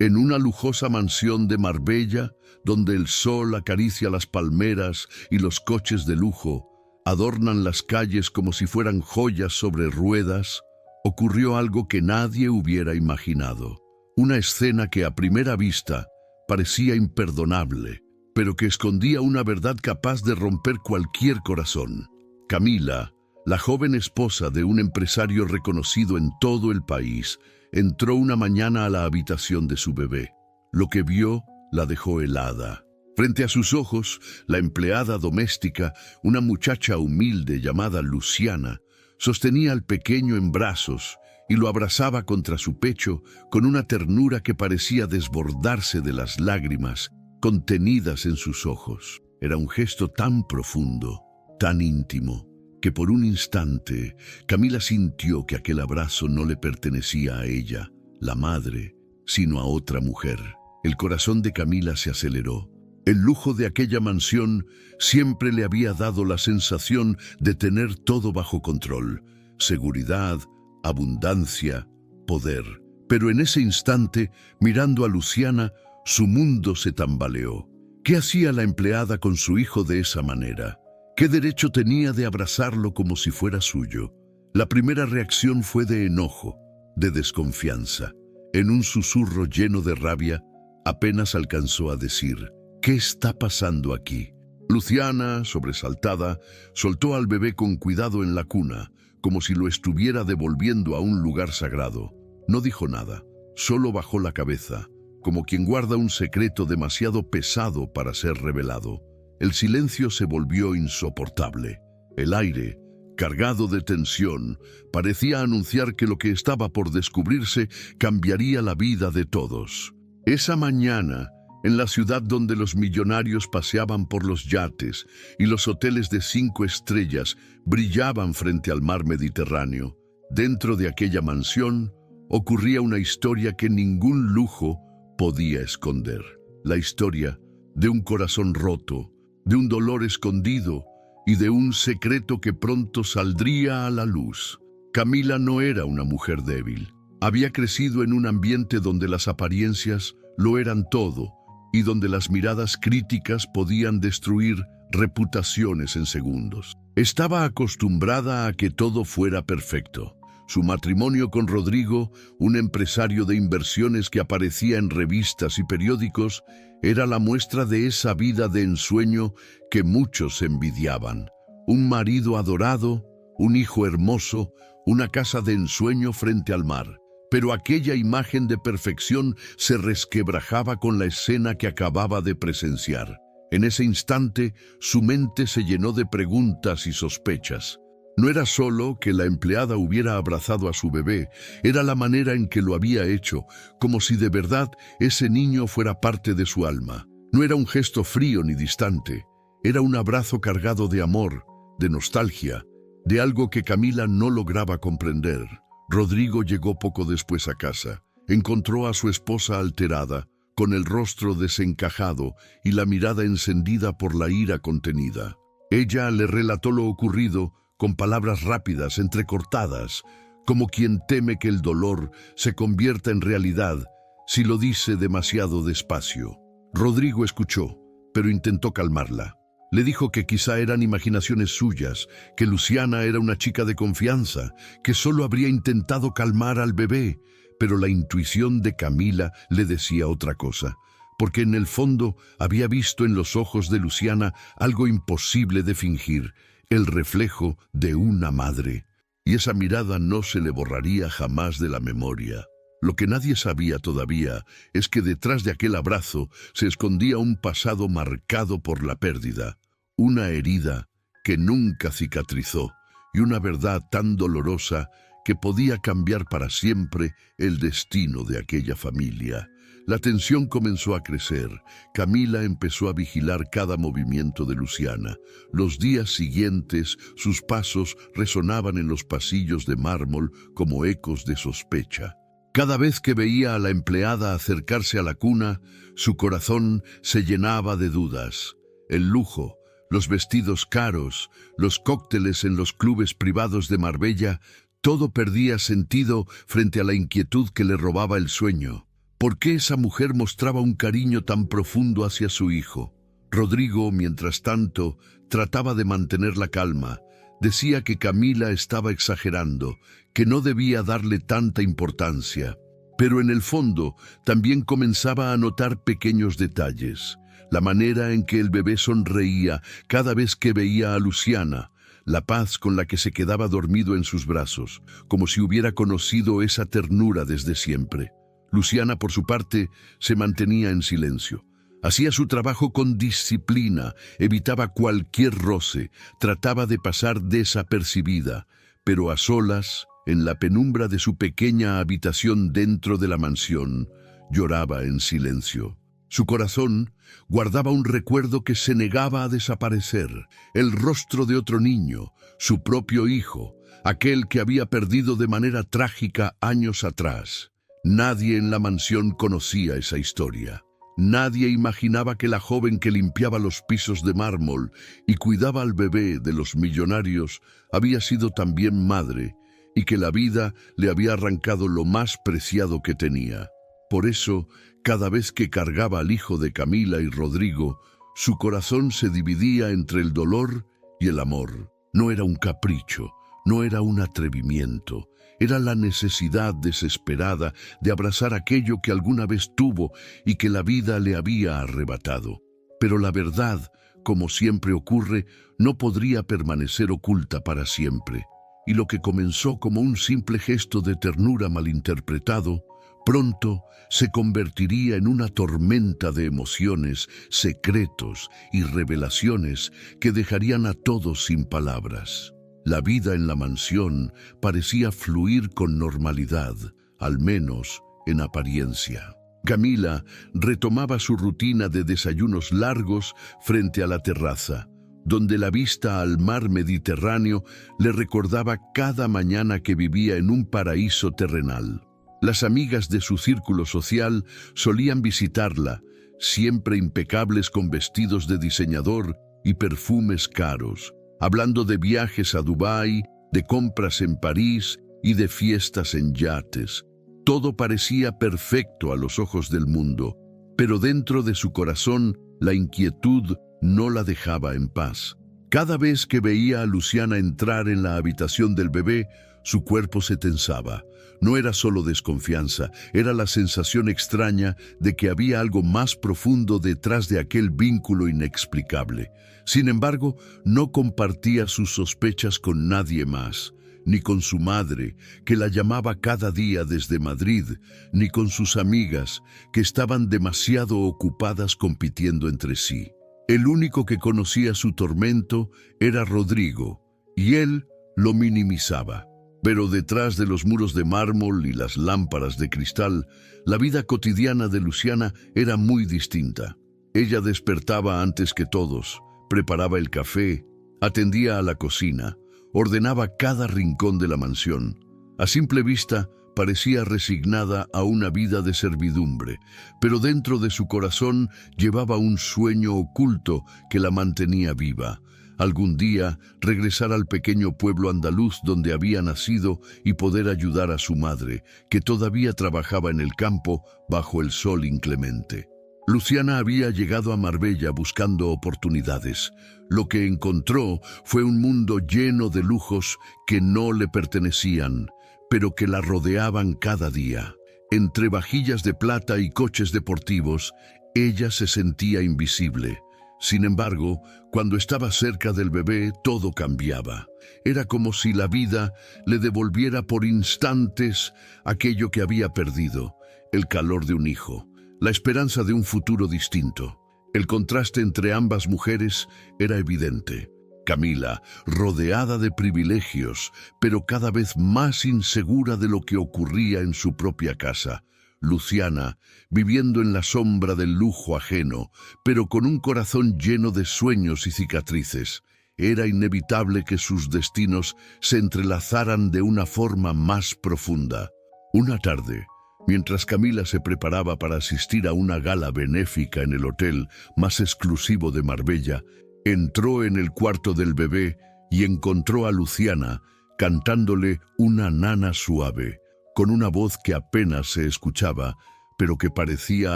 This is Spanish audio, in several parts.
En una lujosa mansión de Marbella, donde el sol acaricia las palmeras y los coches de lujo adornan las calles como si fueran joyas sobre ruedas, ocurrió algo que nadie hubiera imaginado. Una escena que a primera vista parecía imperdonable, pero que escondía una verdad capaz de romper cualquier corazón. Camila, la joven esposa de un empresario reconocido en todo el país, entró una mañana a la habitación de su bebé. Lo que vio la dejó helada. Frente a sus ojos, la empleada doméstica, una muchacha humilde llamada Luciana, sostenía al pequeño en brazos y lo abrazaba contra su pecho con una ternura que parecía desbordarse de las lágrimas contenidas en sus ojos. Era un gesto tan profundo, tan íntimo, que por un instante Camila sintió que aquel abrazo no le pertenecía a ella, la madre, sino a otra mujer. El corazón de Camila se aceleró. El lujo de aquella mansión siempre le había dado la sensación de tener todo bajo control: seguridad, abundancia, poder. Pero en ese instante, mirando a Luciana, su mundo se tambaleó. ¿Qué hacía la empleada con su hijo de esa manera? ¿Qué derecho tenía de abrazarlo como si fuera suyo? La primera reacción fue de enojo, de desconfianza. En un susurro lleno de rabia, apenas alcanzó a decir: ¿qué está pasando aquí? Luciana, sobresaltada, soltó al bebé con cuidado en la cuna, como si lo estuviera devolviendo a un lugar sagrado. No dijo nada, solo bajó la cabeza, como quien guarda un secreto demasiado pesado para ser revelado. El silencio se volvió insoportable. El aire, cargado de tensión, parecía anunciar que lo que estaba por descubrirse cambiaría la vida de todos. Esa mañana, en la ciudad donde los millonarios paseaban por los yates y los hoteles de 5 estrellas brillaban frente al mar Mediterráneo, dentro de aquella mansión ocurría una historia que ningún lujo podía esconder. La historia de un corazón roto, de un dolor escondido y de un secreto que pronto saldría a la luz. Camila no era una mujer débil. Había crecido en un ambiente donde las apariencias lo eran todo y donde las miradas críticas podían destruir reputaciones en segundos. Estaba acostumbrada a que todo fuera perfecto. Su matrimonio con Rodrigo, un empresario de inversiones que aparecía en revistas y periódicos, era la muestra de esa vida de ensueño que muchos envidiaban. Un marido adorado, un hijo hermoso, una casa de ensueño frente al mar. Pero aquella imagen de perfección se resquebrajaba con la escena que acababa de presenciar. En ese instante, su mente se llenó de preguntas y sospechas. No era solo que la empleada hubiera abrazado a su bebé, era la manera en que lo había hecho, como si de verdad ese niño fuera parte de su alma. No era un gesto frío ni distante, era un abrazo cargado de amor, de nostalgia, de algo que Camila no lograba comprender. Rodrigo llegó poco después a casa. Encontró a su esposa alterada, con el rostro desencajado y la mirada encendida por la ira contenida. Ella le relató lo ocurrido con palabras rápidas, entrecortadas, como quien teme que el dolor se convierta en realidad si lo dice demasiado despacio. Rodrigo escuchó, pero intentó calmarla. Le dijo que quizá eran imaginaciones suyas, que Luciana era una chica de confianza, que solo habría intentado calmar al bebé, pero la intuición de Camila le decía otra cosa, porque en el fondo había visto en los ojos de Luciana algo imposible de fingir, el reflejo de una madre, y esa mirada no se le borraría jamás de la memoria. Lo que nadie sabía todavía es que detrás de aquel abrazo se escondía un pasado marcado por la pérdida, una herida que nunca cicatrizó y una verdad tan dolorosa que podía cambiar para siempre el destino de aquella familia. La tensión comenzó a crecer. Camila empezó a vigilar cada movimiento de Luciana. Los días siguientes, sus pasos resonaban en los pasillos de mármol como ecos de sospecha. Cada vez que veía a la empleada acercarse a la cuna, su corazón se llenaba de dudas. El lujo, los vestidos caros, los cócteles en los clubes privados de Marbella, todo perdía sentido frente a la inquietud que le robaba el sueño. ¿Por qué esa mujer mostraba un cariño tan profundo hacia su hijo? Rodrigo, mientras tanto, trataba de mantener la calma. Decía que Camila estaba exagerando, que no debía darle tanta importancia. Pero en el fondo también comenzaba a notar pequeños detalles. La manera en que el bebé sonreía cada vez que veía a Luciana, la paz con la que se quedaba dormido en sus brazos, como si hubiera conocido esa ternura desde siempre. Luciana, por su parte, se mantenía en silencio. Hacía su trabajo con disciplina, evitaba cualquier roce, trataba de pasar desapercibida, pero a solas, en la penumbra de su pequeña habitación dentro de la mansión, lloraba en silencio. Su corazón guardaba un recuerdo que se negaba a desaparecer, el rostro de otro niño, su propio hijo, aquel que había perdido de manera trágica años atrás. Nadie en la mansión conocía esa historia. Nadie imaginaba que la joven que limpiaba los pisos de mármol y cuidaba al bebé de los millonarios había sido también madre y que la vida le había arrancado lo más preciado que tenía. Por eso, cada vez que cargaba al hijo de Camila y Rodrigo, su corazón se dividía entre el dolor y el amor. No era un capricho, no era un atrevimiento. Era la necesidad desesperada de abrazar aquello que alguna vez tuvo y que la vida le había arrebatado. Pero la verdad, como siempre ocurre, no podría permanecer oculta para siempre. Y lo que comenzó como un simple gesto de ternura malinterpretado, pronto se convertiría en una tormenta de emociones, secretos y revelaciones que dejarían a todos sin palabras. La vida en la mansión parecía fluir con normalidad, al menos en apariencia. Camila retomaba su rutina de desayunos largos frente a la terraza, donde la vista al mar Mediterráneo le recordaba cada mañana que vivía en un paraíso terrenal. Las amigas de su círculo social solían visitarla, siempre impecables con vestidos de diseñador y perfumes caros, hablando de viajes a Dubái, de compras en París y de fiestas en yates. Todo parecía perfecto a los ojos del mundo, pero dentro de su corazón la inquietud no la dejaba en paz. Cada vez que veía a Luciana entrar en la habitación del bebé, su cuerpo se tensaba. No era solo desconfianza, era la sensación extraña de que había algo más profundo detrás de aquel vínculo inexplicable. Sin embargo, no compartía sus sospechas con nadie más, ni con su madre, que la llamaba cada día desde Madrid, ni con sus amigas, que estaban demasiado ocupadas compitiendo entre sí. El único que conocía su tormento era Rodrigo, y él lo minimizaba. Pero detrás de los muros de mármol y las lámparas de cristal, la vida cotidiana de Luciana era muy distinta. Ella despertaba antes que todos, preparaba el café, atendía a la cocina, ordenaba cada rincón de la mansión. A simple vista, parecía resignada a una vida de servidumbre, pero dentro de su corazón llevaba un sueño oculto que la mantenía viva. Algún día regresar al pequeño pueblo andaluz donde había nacido y poder ayudar a su madre, que todavía trabajaba en el campo bajo el sol inclemente. Luciana había llegado a Marbella buscando oportunidades. Lo que encontró fue un mundo lleno de lujos que no le pertenecían, pero que la rodeaban cada día. Entre vajillas de plata y coches deportivos, ella se sentía invisible. Sin embargo, cuando estaba cerca del bebé, todo cambiaba. Era como si la vida le devolviera por instantes aquello que había perdido: el calor de un hijo, la esperanza de un futuro distinto. El contraste entre ambas mujeres era evidente. Camila, rodeada de privilegios, pero cada vez más insegura de lo que ocurría en su propia casa. Luciana, viviendo en la sombra del lujo ajeno, pero con un corazón lleno de sueños y cicatrices. Era inevitable que sus destinos se entrelazaran de una forma más profunda. Una tarde, mientras Camila se preparaba para asistir a una gala benéfica en el hotel más exclusivo de Marbella, entró en el cuarto del bebé y encontró a Luciana cantándole una nana suave, con una voz que apenas se escuchaba, pero que parecía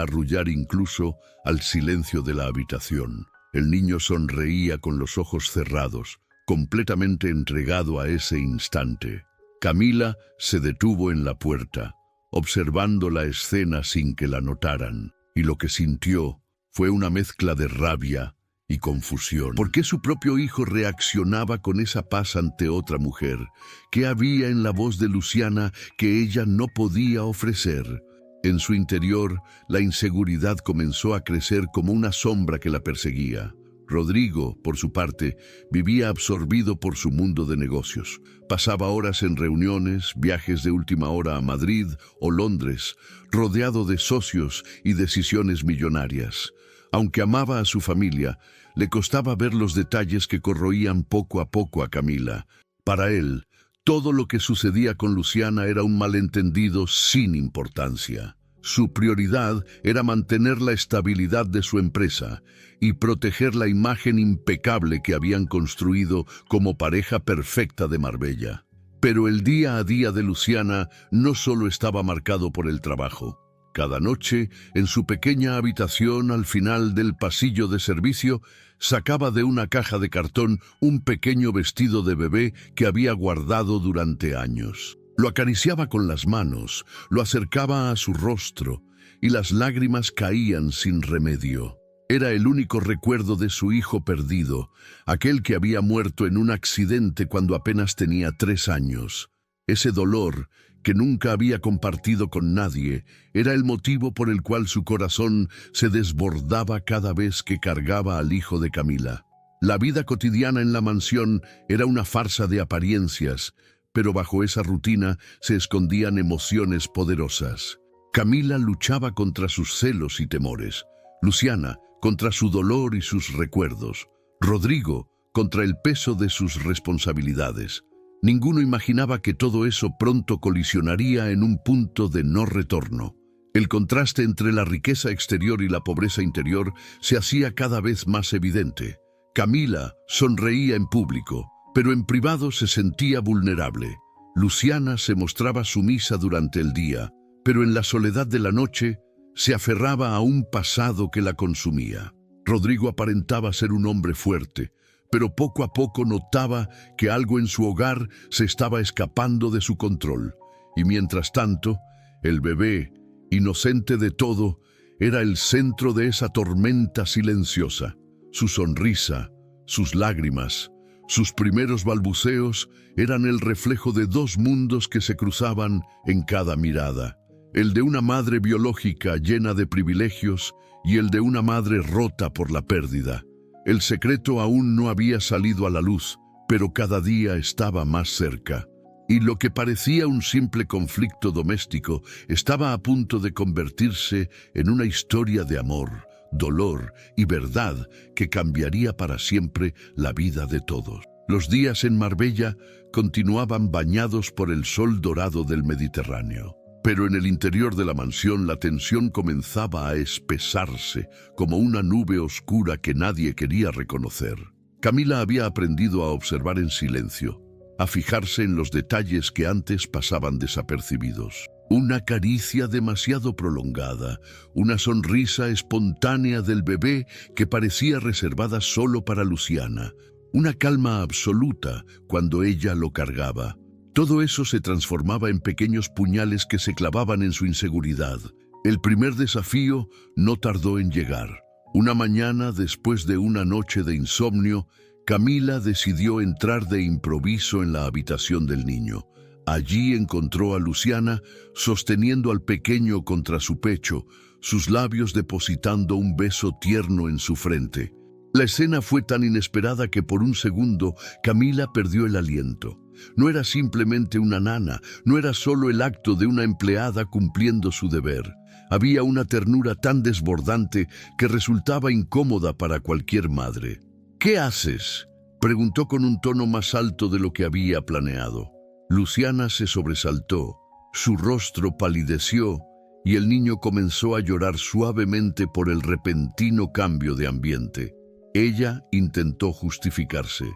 arrullar incluso al silencio de la habitación. El niño sonreía con los ojos cerrados, completamente entregado a ese instante. Camila se detuvo en la puerta, observando la escena sin que la notaran, y lo que sintió fue una mezcla de rabia y confusión. ¿Por qué su propio hijo reaccionaba con esa paz ante otra mujer? ¿Qué había en la voz de Luciana que ella no podía ofrecer? En su interior, la inseguridad comenzó a crecer como una sombra que la perseguía. Rodrigo, por su parte, vivía absorbido por su mundo de negocios. Pasaba horas en reuniones, viajes de última hora a Madrid o Londres, rodeado de socios y decisiones millonarias. Aunque amaba a su familia, le costaba ver los detalles que corroían poco a poco a Camila. Para él, todo lo que sucedía con Luciana era un malentendido sin importancia. Su prioridad era mantener la estabilidad de su empresa y proteger la imagen impecable que habían construido como pareja perfecta de Marbella. Pero el día a día de Luciana no solo estaba marcado por el trabajo. Cada noche, en su pequeña habitación al final del pasillo de servicio, sacaba de una caja de cartón un pequeño vestido de bebé que había guardado durante años. Lo acariciaba con las manos, lo acercaba a su rostro, y las lágrimas caían sin remedio. Era el único recuerdo de su hijo perdido, aquel que había muerto en un accidente cuando apenas tenía 3 años. Ese dolor, que nunca había compartido con nadie, era el motivo por el cual su corazón se desbordaba cada vez que cargaba al hijo de Camila. La vida cotidiana en la mansión era una farsa de apariencias, pero bajo esa rutina se escondían emociones poderosas. Camila luchaba contra sus celos y temores, Luciana contra su dolor y sus recuerdos, Rodrigo contra el peso de sus responsabilidades. Ninguno imaginaba que todo eso pronto colisionaría en un punto de no retorno. El contraste entre la riqueza exterior y la pobreza interior se hacía cada vez más evidente. Camila sonreía en público, pero en privado se sentía vulnerable. Luciana se mostraba sumisa durante el día, pero en la soledad de la noche se aferraba a un pasado que la consumía. Rodrigo aparentaba ser un hombre fuerte, pero poco a poco notaba que algo en su hogar se estaba escapando de su control. Y mientras tanto, el bebé, inocente de todo, era el centro de esa tormenta silenciosa. Su sonrisa, sus lágrimas, sus primeros balbuceos eran el reflejo de 2 mundos que se cruzaban en cada mirada. El de una madre biológica llena de privilegios y el de una madre rota por la pérdida. El secreto aún no había salido a la luz, pero cada día estaba más cerca. Y lo que parecía un simple conflicto doméstico estaba a punto de convertirse en una historia de amor, dolor y verdad que cambiaría para siempre la vida de todos. Los días en Marbella continuaban bañados por el sol dorado del Mediterráneo. Pero en el interior de la mansión la tensión comenzaba a espesarse como una nube oscura que nadie quería reconocer. Camila había aprendido a observar en silencio, a fijarse en los detalles que antes pasaban desapercibidos. Una caricia demasiado prolongada, una sonrisa espontánea del bebé que parecía reservada solo para Luciana, una calma absoluta cuando ella lo cargaba. Todo eso se transformaba en pequeños puñales que se clavaban en su inseguridad. El primer desafío no tardó en llegar. Una mañana, después de una noche de insomnio, Camila decidió entrar de improviso en la habitación del niño. Allí encontró a Luciana sosteniendo al pequeño contra su pecho, sus labios depositando un beso tierno en su frente. La escena fue tan inesperada que por un segundo Camila perdió el aliento. No era simplemente una nana, no era solo el acto de una empleada cumpliendo su deber. Había una ternura tan desbordante que resultaba incómoda para cualquier madre. «¿Qué haces?», preguntó con un tono más alto de lo que había planeado. Luciana se sobresaltó, su rostro palideció y el niño comenzó a llorar suavemente por el repentino cambio de ambiente. Ella intentó justificarse.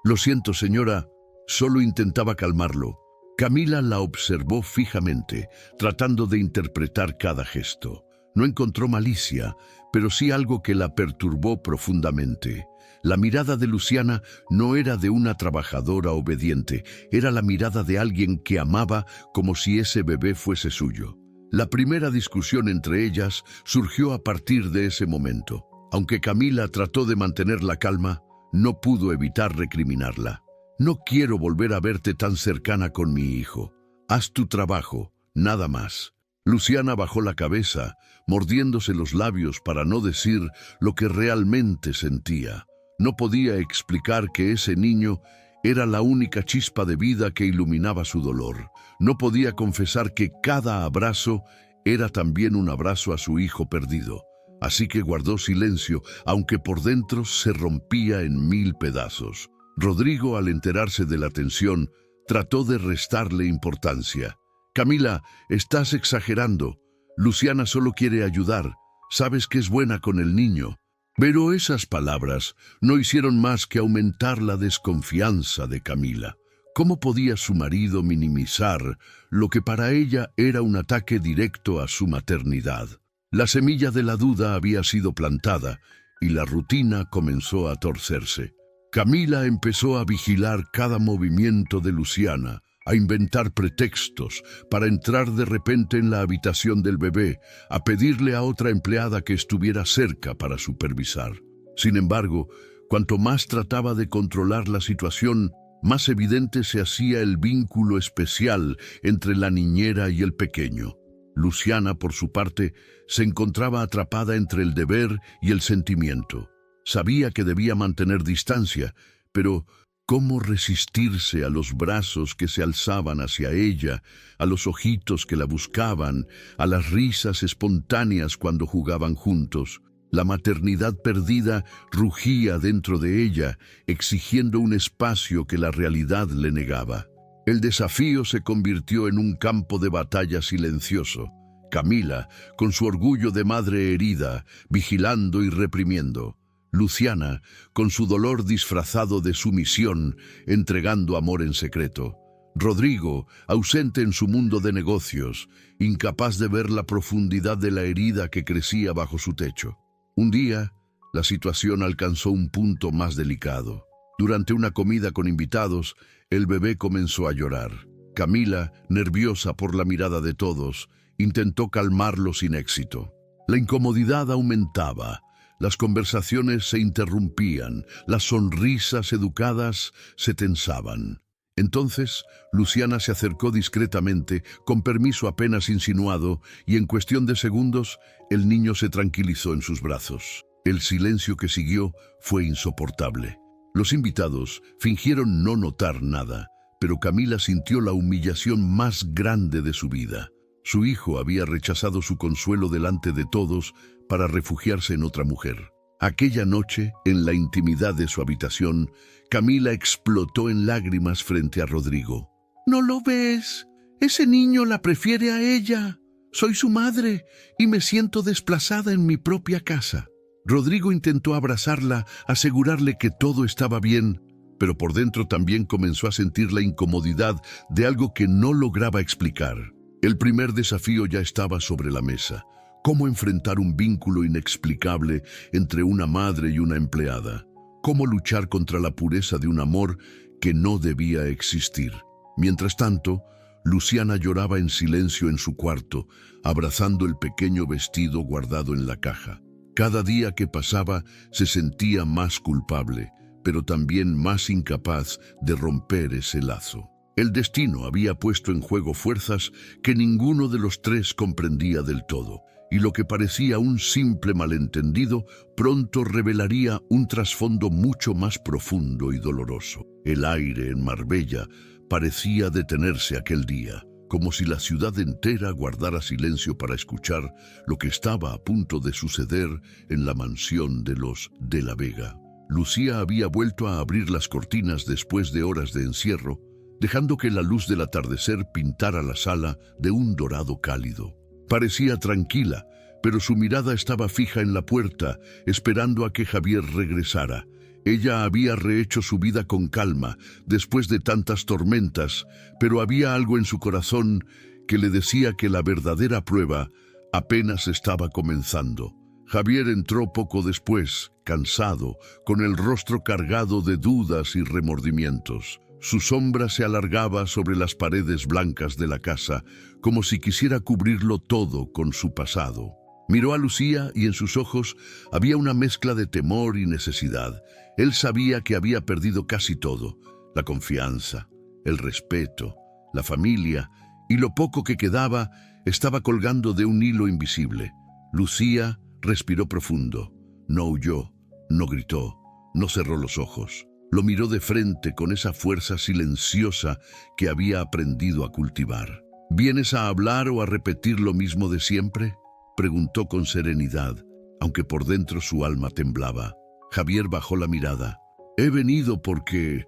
«Lo siento, señora, solo intentaba calmarlo». Camila la observó fijamente, tratando de interpretar cada gesto. No encontró malicia, pero sí algo que la perturbó profundamente. La mirada de Luciana no era de una trabajadora obediente, era la mirada de alguien que amaba como si ese bebé fuese suyo. La primera discusión entre ellas surgió a partir de ese momento. Aunque Camila trató de mantener la calma, no pudo evitar recriminarla. No quiero volver a verte tan cercana con mi hijo. Haz tu trabajo, nada más. Luciana bajó la cabeza, mordiéndose los labios para no decir lo que realmente sentía. No podía explicar que ese niño era la única chispa de vida que iluminaba su dolor. No podía confesar que cada abrazo era también un abrazo a su hijo perdido. Así que guardó silencio, aunque por dentro se rompía en 1000 pedazos. Rodrigo, al enterarse de la tensión, trató de restarle importancia. Camila, estás exagerando. Luciana solo quiere ayudar. Sabes que es buena con el niño. Pero esas palabras no hicieron más que aumentar la desconfianza de Camila. ¿Cómo podía su marido minimizar lo que para ella era un ataque directo a su maternidad? La semilla de la duda había sido plantada y la rutina comenzó a torcerse. Camila empezó a vigilar cada movimiento de Luciana, a inventar pretextos para entrar de repente en la habitación del bebé, a pedirle a otra empleada que estuviera cerca para supervisar. Sin embargo, cuanto más trataba de controlar la situación, más evidente se hacía el vínculo especial entre la niñera y el pequeño. Luciana, por su parte, se encontraba atrapada entre el deber y el sentimiento. Sabía que debía mantener distancia, pero ¿cómo resistirse a los brazos que se alzaban hacia ella, a los ojitos que la buscaban, a las risas espontáneas cuando jugaban juntos? La maternidad perdida rugía dentro de ella, exigiendo un espacio que la realidad le negaba. El desafío se convirtió en un campo de batalla silencioso. Camila, con su orgullo de madre herida, vigilando y reprimiendo. Luciana, con su dolor disfrazado de sumisión, entregando amor en secreto. Rodrigo, ausente en su mundo de negocios, incapaz de ver la profundidad de la herida que crecía bajo su techo. Un día, la situación alcanzó un punto más delicado. Durante una comida con invitados, el bebé comenzó a llorar. Camila, nerviosa por la mirada de todos, intentó calmarlo sin éxito. La incomodidad aumentaba. Las conversaciones se interrumpían, las sonrisas educadas se tensaban. Entonces, Luciana se acercó discretamente, con permiso apenas insinuado, y en cuestión de segundos, el niño se tranquilizó en sus brazos. El silencio que siguió fue insoportable. Los invitados fingieron no notar nada, pero Camila sintió la humillación más grande de su vida. Su hijo había rechazado su consuelo delante de todos para refugiarse en otra mujer. Aquella noche, en la intimidad de su habitación, Camila explotó en lágrimas frente a Rodrigo. ¿No lo ves? Ese niño la prefiere a ella. Soy su madre y me siento desplazada en mi propia casa. Rodrigo intentó abrazarla, asegurarle que todo estaba bien, pero por dentro también comenzó a sentir la incomodidad de algo que no lograba explicar. El primer desafío ya estaba sobre la mesa. ¿Cómo enfrentar un vínculo inexplicable entre una madre y una empleada? ¿Cómo luchar contra la pureza de un amor que no debía existir? Mientras tanto, Luciana lloraba en silencio en su cuarto, abrazando el pequeño vestido guardado en la caja. Cada día que pasaba se sentía más culpable, pero también más incapaz de romper ese lazo. El destino había puesto en juego fuerzas que ninguno de los tres comprendía del todo, y lo que parecía un simple malentendido pronto revelaría un trasfondo mucho más profundo y doloroso. El aire en Marbella parecía detenerse aquel día, como si la ciudad entera guardara silencio para escuchar lo que estaba a punto de suceder en la mansión de los de la Vega. Lucía había vuelto a abrir las cortinas después de horas de encierro, dejando que la luz del atardecer pintara la sala de un dorado cálido. Parecía tranquila, pero su mirada estaba fija en la puerta, esperando a que Javier regresara. Ella había rehecho su vida con calma, después de tantas tormentas, pero había algo en su corazón que le decía que la verdadera prueba apenas estaba comenzando. Javier entró poco después, cansado, con el rostro cargado de dudas y remordimientos. Su sombra se alargaba sobre las paredes blancas de la casa, como si quisiera cubrirlo todo con su pasado. Miró a Lucía y en sus ojos había una mezcla de temor y necesidad. Él sabía que había perdido casi todo: la confianza, el respeto, la familia, y lo poco que quedaba estaba colgando de un hilo invisible. Lucía respiró profundo. No huyó, no gritó, no cerró los ojos. Lo miró de frente con esa fuerza silenciosa que había aprendido a cultivar. ¿Vienes a hablar o a repetir lo mismo de siempre?, preguntó con serenidad, aunque por dentro su alma temblaba. Javier bajó la mirada. He venido porque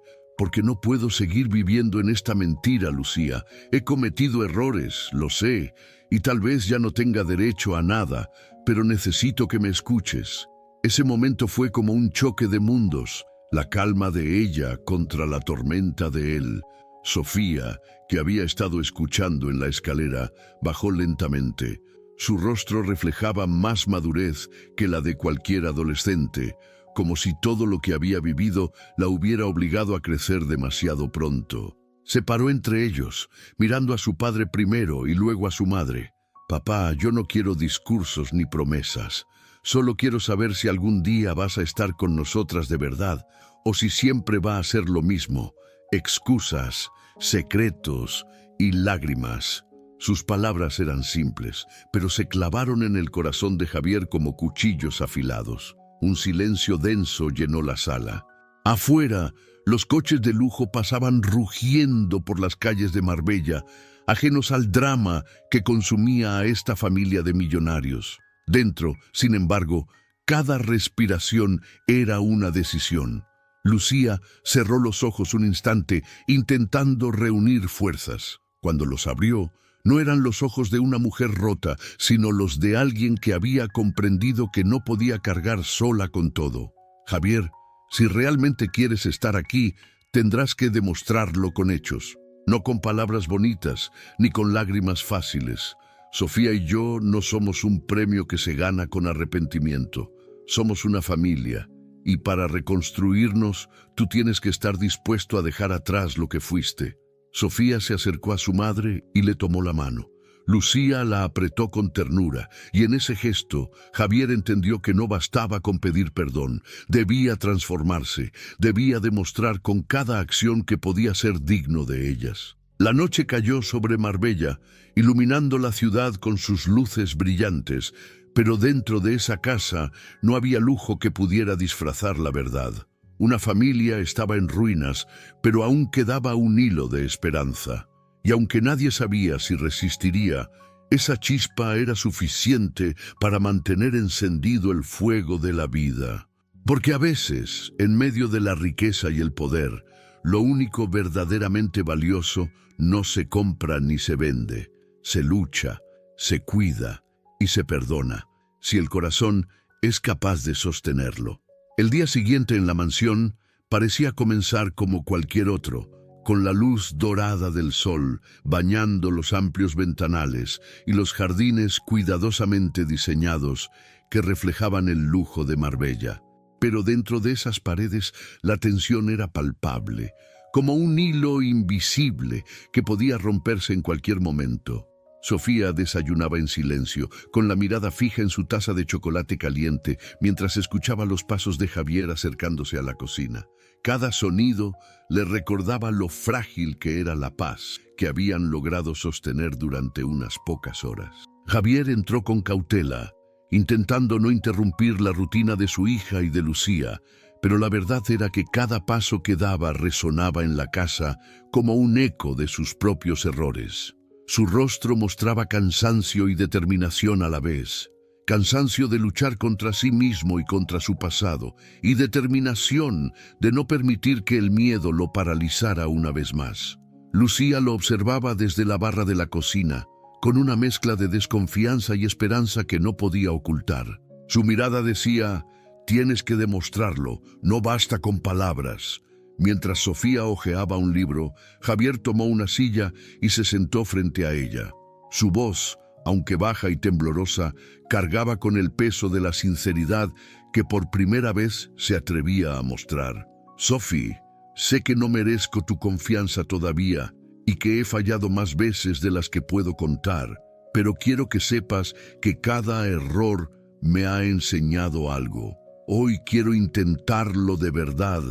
no puedo seguir viviendo en esta mentira, Lucía. He cometido errores, lo sé, y tal vez ya no tenga derecho a nada, pero necesito que me escuches. Ese momento fue como un choque de mundos, la calma de ella contra la tormenta de él. Sofía, que había estado escuchando en la escalera, bajó lentamente. Su rostro reflejaba más madurez que la de cualquier adolescente, como si todo lo que había vivido la hubiera obligado a crecer demasiado pronto. Se paró entre ellos, mirando a su padre primero y luego a su madre. Papá, yo no quiero discursos ni promesas. Solo quiero saber si algún día vas a estar con nosotras de verdad, o si siempre va a ser lo mismo: excusas, secretos y lágrimas. Sus palabras eran simples, pero se clavaron en el corazón de Javier como cuchillos afilados. Un silencio denso llenó la sala. Afuera, los coches de lujo pasaban rugiendo por las calles de Marbella, ajenos al drama que consumía a esta familia de millonarios. Dentro, sin embargo, cada respiración era una decisión. Lucía cerró los ojos un instante, intentando reunir fuerzas. Cuando los abrió, no eran los ojos de una mujer rota, sino los de alguien que había comprendido que no podía cargar sola con todo. Javier, si realmente quieres estar aquí, tendrás que demostrarlo con hechos, no con palabras bonitas, ni con lágrimas fáciles. Sofía y yo no somos un premio que se gana con arrepentimiento. Somos una familia, y para reconstruirnos, tú tienes que estar dispuesto a dejar atrás lo que fuiste. Sofía se acercó a su madre y le tomó la mano. Lucía la apretó con ternura, y en ese gesto Javier entendió que no bastaba con pedir perdón. Debía transformarse, debía demostrar con cada acción que podía ser digno de ellas. La noche cayó sobre Marbella, iluminando la ciudad con sus luces brillantes, pero dentro de esa casa no había lujo que pudiera disfrazar la verdad. Una familia estaba en ruinas, pero aún quedaba un hilo de esperanza. Y aunque nadie sabía si resistiría, esa chispa era suficiente para mantener encendido el fuego de la vida. Porque a veces, en medio de la riqueza y el poder, lo único verdaderamente valioso no se compra ni se vende. Se lucha, se cuida y se perdona, si el corazón es capaz de sostenerlo. El día siguiente en la mansión parecía comenzar como cualquier otro, con la luz dorada del sol bañando los amplios ventanales y los jardines cuidadosamente diseñados que reflejaban el lujo de Marbella. Pero dentro de esas paredes la tensión era palpable, como un hilo invisible que podía romperse en cualquier momento. Sofía desayunaba en silencio, con la mirada fija en su taza de chocolate caliente, mientras escuchaba los pasos de Javier acercándose a la cocina. Cada sonido le recordaba lo frágil que era la paz que habían logrado sostener durante unas pocas horas. Javier entró con cautela, intentando no interrumpir la rutina de su hija y de Lucía, pero la verdad era que cada paso que daba resonaba en la casa como un eco de sus propios errores. Su rostro mostraba cansancio y determinación a la vez. Cansancio de luchar contra sí mismo y contra su pasado, y determinación de no permitir que el miedo lo paralizara una vez más. Lucía lo observaba desde la barra de la cocina, con una mezcla de desconfianza y esperanza que no podía ocultar. Su mirada decía: Tienes que demostrarlo, no basta con palabras. Mientras Sofía hojeaba un libro, Javier tomó una silla y se sentó frente a ella. Su voz, aunque baja y temblorosa, cargaba con el peso de la sinceridad que por primera vez se atrevía a mostrar. Sophie, sé que no merezco tu confianza todavía y que he fallado más veces de las que puedo contar, pero quiero que sepas que cada error me ha enseñado algo. Hoy quiero intentarlo de verdad,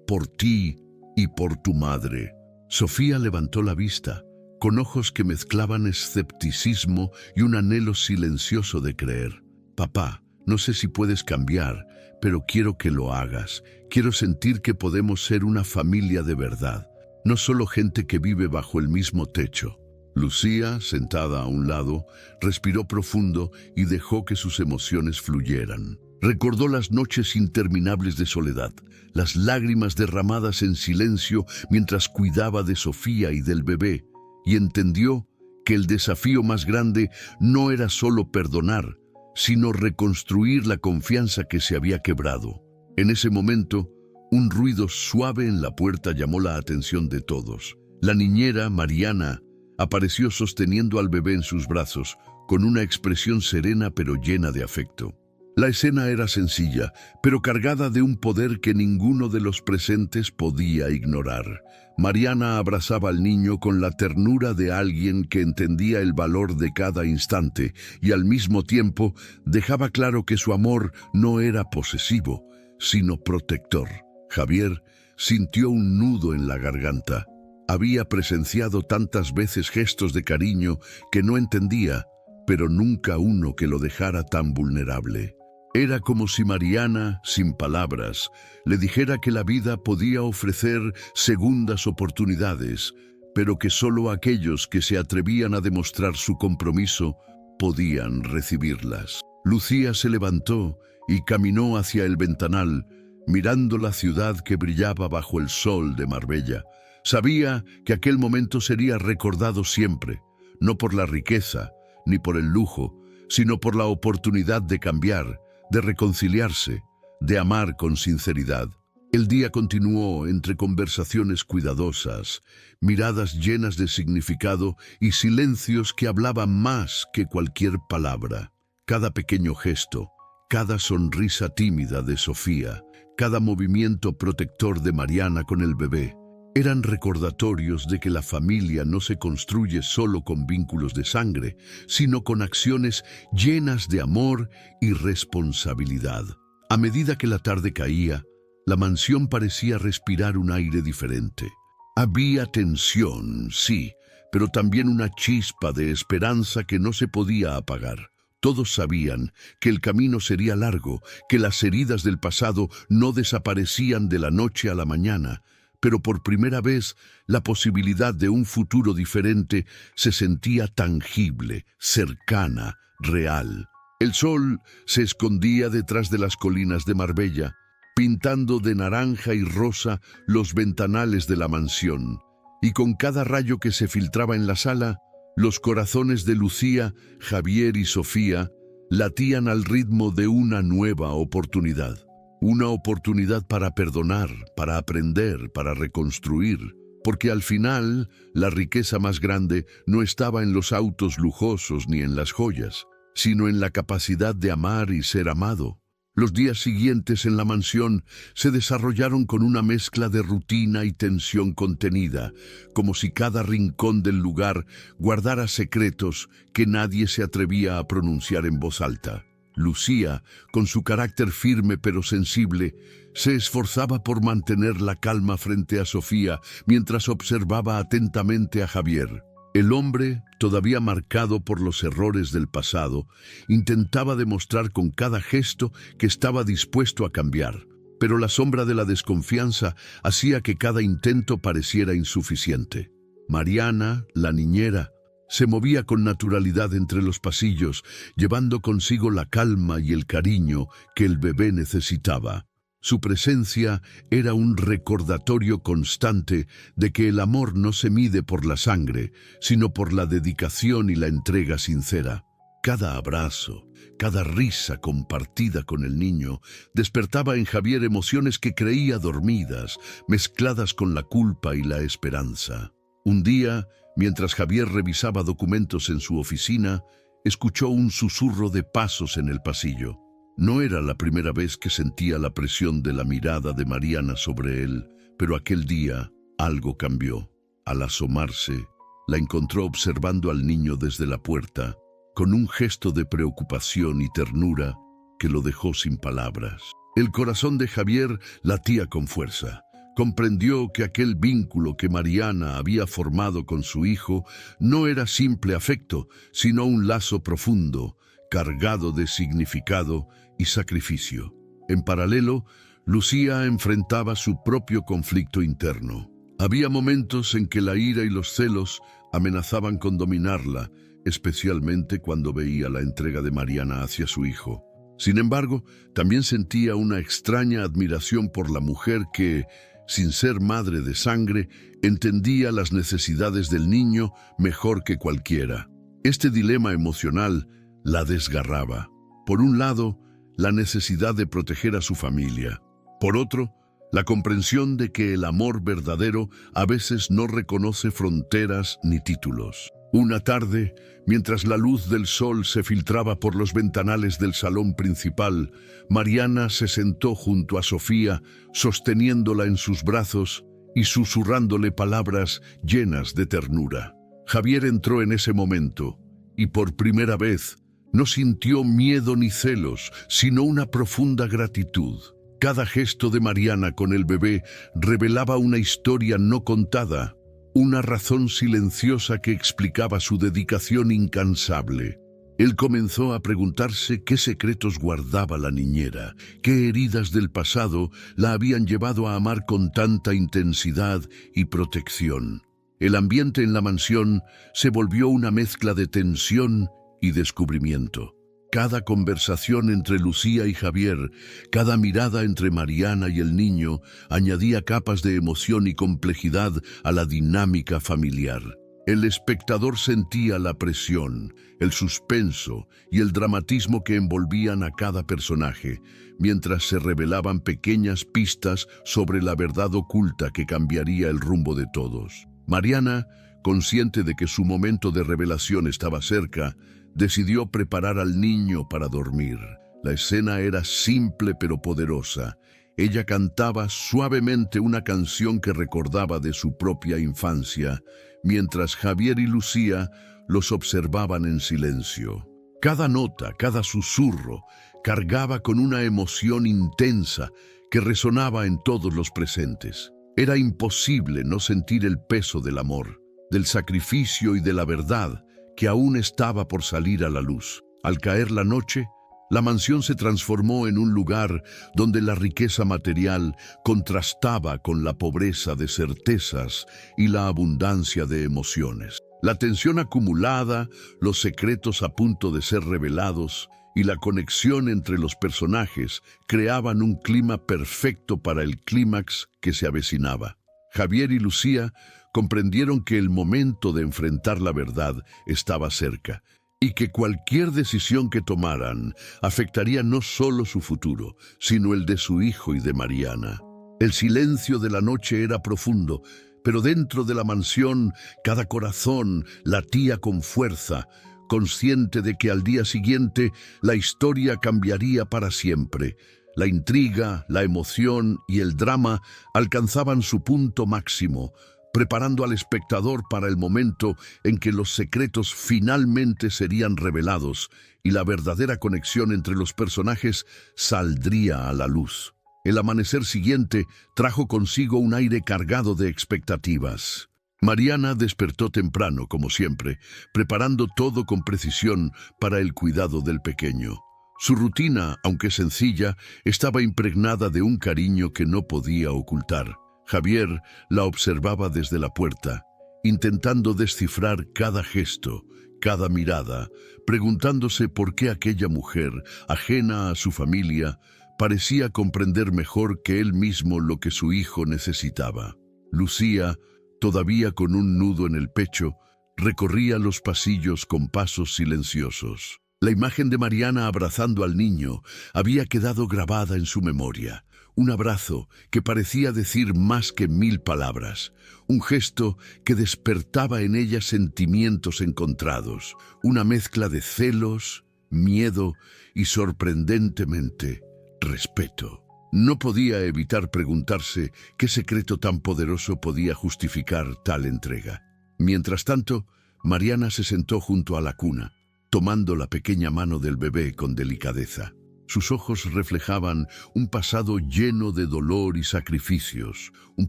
por ti y por tu madre. Sofía levantó la vista, con ojos que mezclaban escepticismo y un anhelo silencioso de creer. Papá, no sé si puedes cambiar, pero quiero que lo hagas. Quiero sentir que podemos ser una familia de verdad, no solo gente que vive bajo el mismo techo. Lucía, sentada a un lado, respiró profundo y dejó que sus emociones fluyeran. Recordó las noches interminables de soledad, las lágrimas derramadas en silencio mientras cuidaba de Sofía y del bebé, y entendió que el desafío más grande no era solo perdonar, sino reconstruir la confianza que se había quebrado. En ese momento, un ruido suave en la puerta llamó la atención de todos. La niñera, Mariana, apareció sosteniendo al bebé en sus brazos, con una expresión serena pero llena de afecto. La escena era sencilla, pero cargada de un poder que ninguno de los presentes podía ignorar. Mariana abrazaba al niño con la ternura de alguien que entendía el valor de cada instante y al mismo tiempo dejaba claro que su amor no era posesivo, sino protector. Javier sintió un nudo en la garganta. Había presenciado tantas veces gestos de cariño que no entendía, pero nunca uno que lo dejara tan vulnerable. Era como si Mariana, sin palabras, le dijera que la vida podía ofrecer segundas oportunidades, pero que solo aquellos que se atrevían a demostrar su compromiso podían recibirlas. Lucía se levantó y caminó hacia el ventanal, mirando la ciudad que brillaba bajo el sol de Marbella. Sabía que aquel momento sería recordado siempre, no por la riqueza ni por el lujo, sino por la oportunidad de cambiar, de reconciliarse, de amar con sinceridad. El día continuó entre conversaciones cuidadosas, miradas llenas de significado y silencios que hablaban más que cualquier palabra. Cada pequeño gesto, cada sonrisa tímida de Sofía, cada movimiento protector de Mariana con el bebé, eran recordatorios de que la familia no se construye solo con vínculos de sangre, sino con acciones llenas de amor y responsabilidad. A medida que la tarde caía, la mansión parecía respirar un aire diferente. Había tensión, sí, pero también una chispa de esperanza que no se podía apagar. Todos sabían que el camino sería largo, que las heridas del pasado no desaparecían de la noche a la mañana, pero por primera vez la posibilidad de un futuro diferente se sentía tangible, cercana, real. El sol se escondía detrás de las colinas de Marbella, pintando de naranja y rosa los ventanales de la mansión, y con cada rayo que se filtraba en la sala, los corazones de Lucía, Javier y Sofía latían al ritmo de una nueva oportunidad. Una oportunidad para perdonar, para aprender, para reconstruir, porque al final la riqueza más grande no estaba en los autos lujosos ni en las joyas, sino en la capacidad de amar y ser amado. Los días siguientes en la mansión se desarrollaron con una mezcla de rutina y tensión contenida, como si cada rincón del lugar guardara secretos que nadie se atrevía a pronunciar en voz alta. Lucía, con su carácter firme pero sensible, se esforzaba por mantener la calma frente a Sofía mientras observaba atentamente a Javier. El hombre, todavía marcado por los errores del pasado, intentaba demostrar con cada gesto que estaba dispuesto a cambiar, pero la sombra de la desconfianza hacía que cada intento pareciera insuficiente. Mariana, la niñera, se movía con naturalidad entre los pasillos, llevando consigo la calma y el cariño que el bebé necesitaba. Su presencia era un recordatorio constante de que el amor no se mide por la sangre, sino por la dedicación y la entrega sincera. Cada abrazo, cada risa compartida con el niño despertaba en Javier emociones que creía dormidas, mezcladas con la culpa y la esperanza. Un día, mientras Javier revisaba documentos en su oficina, escuchó un susurro de pasos en el pasillo. No era la primera vez que sentía la presión de la mirada de Mariana sobre él, pero aquel día algo cambió. Al asomarse, la encontró observando al niño desde la puerta, con un gesto de preocupación y ternura que lo dejó sin palabras. El corazón de Javier latía con fuerza. Comprendió que aquel vínculo que Mariana había formado con su hijo no era simple afecto, sino un lazo profundo, cargado de significado y sacrificio. En paralelo, Lucía enfrentaba su propio conflicto interno. Había momentos en que la ira y los celos amenazaban con dominarla, especialmente cuando veía la entrega de Mariana hacia su hijo. Sin embargo, también sentía una extraña admiración por la mujer que, sin ser madre de sangre, entendía las necesidades del niño mejor que cualquiera. Este dilema emocional la desgarraba. Por un lado, la necesidad de proteger a su familia. Por otro, la comprensión de que el amor verdadero a veces no reconoce fronteras ni títulos. Una tarde, mientras la luz del sol se filtraba por los ventanales del salón principal, Mariana se sentó junto a Sofía, sosteniéndola en sus brazos y susurrándole palabras llenas de ternura. Javier entró en ese momento y por primera vez no sintió miedo ni celos, sino una profunda gratitud. Cada gesto de Mariana con el bebé revelaba una historia no contada, una razón silenciosa que explicaba su dedicación incansable. Él comenzó a preguntarse qué secretos guardaba la niñera, qué heridas del pasado la habían llevado a amar con tanta intensidad y protección. El ambiente en la mansión se volvió una mezcla de tensión y descubrimiento. Cada conversación entre Lucía y Javier, cada mirada entre Mariana y el niño, añadía capas de emoción y complejidad a la dinámica familiar. El espectador sentía la presión, el suspenso y el dramatismo que envolvían a cada personaje, mientras se revelaban pequeñas pistas sobre la verdad oculta que cambiaría el rumbo de todos. Mariana, consciente de que su momento de revelación estaba cerca, decidió preparar al niño para dormir. La escena era simple pero poderosa. Ella cantaba suavemente una canción que recordaba de su propia infancia, mientras Javier y Lucía los observaban en silencio. Cada nota, cada susurro, cargaba con una emoción intensa que resonaba en todos los presentes. Era imposible no sentir el peso del amor, del sacrificio y de la verdad que aún estaba por salir a la luz. Al caer la noche, la mansión se transformó en un lugar donde la riqueza material contrastaba con la pobreza de certezas y la abundancia de emociones. La tensión acumulada, los secretos a punto de ser revelados y la conexión entre los personajes creaban un clima perfecto para el clímax que se avecinaba. Javier y Lucía comprendieron que el momento de enfrentar la verdad estaba cerca y que cualquier decisión que tomaran afectaría no solo su futuro, sino el de su hijo y de Mariana. El silencio de la noche era profundo, pero dentro de la mansión cada corazón latía con fuerza, consciente de que al día siguiente la historia cambiaría para siempre. La intriga, la emoción y el drama alcanzaban su punto máximo, preparando al espectador para el momento en que los secretos finalmente serían revelados y la verdadera conexión entre los personajes saldría a la luz. El amanecer siguiente trajo consigo un aire cargado de expectativas. Mariana despertó temprano, como siempre, preparando todo con precisión para el cuidado del pequeño. Su rutina, aunque sencilla, estaba impregnada de un cariño que no podía ocultar. Javier la observaba desde la puerta, intentando descifrar cada gesto, cada mirada, preguntándose por qué aquella mujer, ajena a su familia, parecía comprender mejor que él mismo lo que su hijo necesitaba. Lucía, todavía con un nudo en el pecho, recorría los pasillos con pasos silenciosos. La imagen de Mariana abrazando al niño había quedado grabada en su memoria. Un abrazo que parecía decir más que 1000 palabras. Un gesto que despertaba en ella sentimientos encontrados. Una mezcla de celos, miedo y, sorprendentemente, respeto. No podía evitar preguntarse qué secreto tan poderoso podía justificar tal entrega. Mientras tanto, Mariana se sentó junto a la cuna, tomando la pequeña mano del bebé con delicadeza. Sus ojos reflejaban un pasado lleno de dolor y sacrificios, un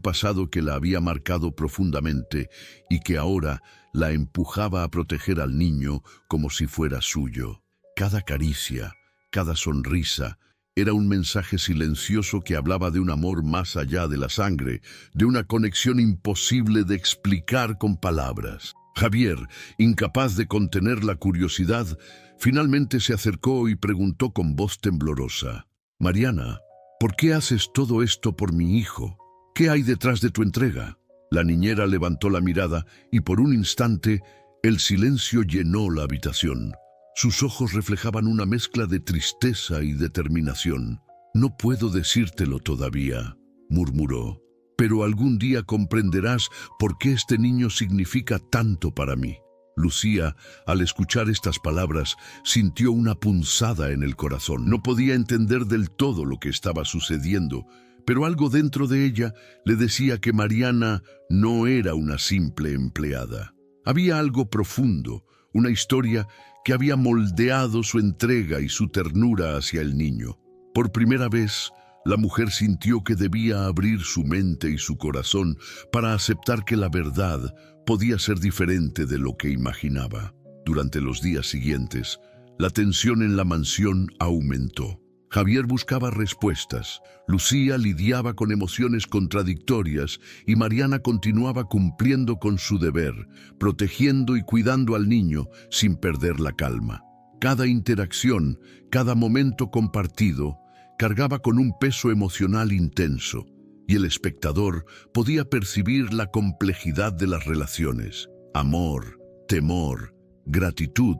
pasado que la había marcado profundamente y que ahora la empujaba a proteger al niño como si fuera suyo. Cada caricia, cada sonrisa, era un mensaje silencioso que hablaba de un amor más allá de la sangre, de una conexión imposible de explicar con palabras. Javier, incapaz de contener la curiosidad, finalmente se acercó y preguntó con voz temblorosa: «Mariana, ¿por qué haces todo esto por mi hijo? ¿Qué hay detrás de tu entrega?». La niñera levantó la mirada y por un instante el silencio llenó la habitación. Sus ojos reflejaban una mezcla de tristeza y determinación. «No puedo decírtelo todavía», murmuró, «pero algún día comprenderás por qué este niño significa tanto para mí». Lucía, al escuchar estas palabras, sintió una punzada en el corazón. No podía entender del todo lo que estaba sucediendo, pero algo dentro de ella le decía que Mariana no era una simple empleada. Había algo profundo, una historia que había moldeado su entrega y su ternura hacia el niño. Por primera vez, la mujer sintió que debía abrir su mente y su corazón para aceptar que la verdad podía ser diferente de lo que imaginaba. Durante los días siguientes, la tensión en la mansión aumentó. Javier buscaba respuestas, Lucía lidiaba con emociones contradictorias y Mariana continuaba cumpliendo con su deber, protegiendo y cuidando al niño sin perder la calma. Cada interacción, cada momento compartido, cargaba con un peso emocional intenso, y el espectador podía percibir la complejidad de las relaciones. Amor, temor, gratitud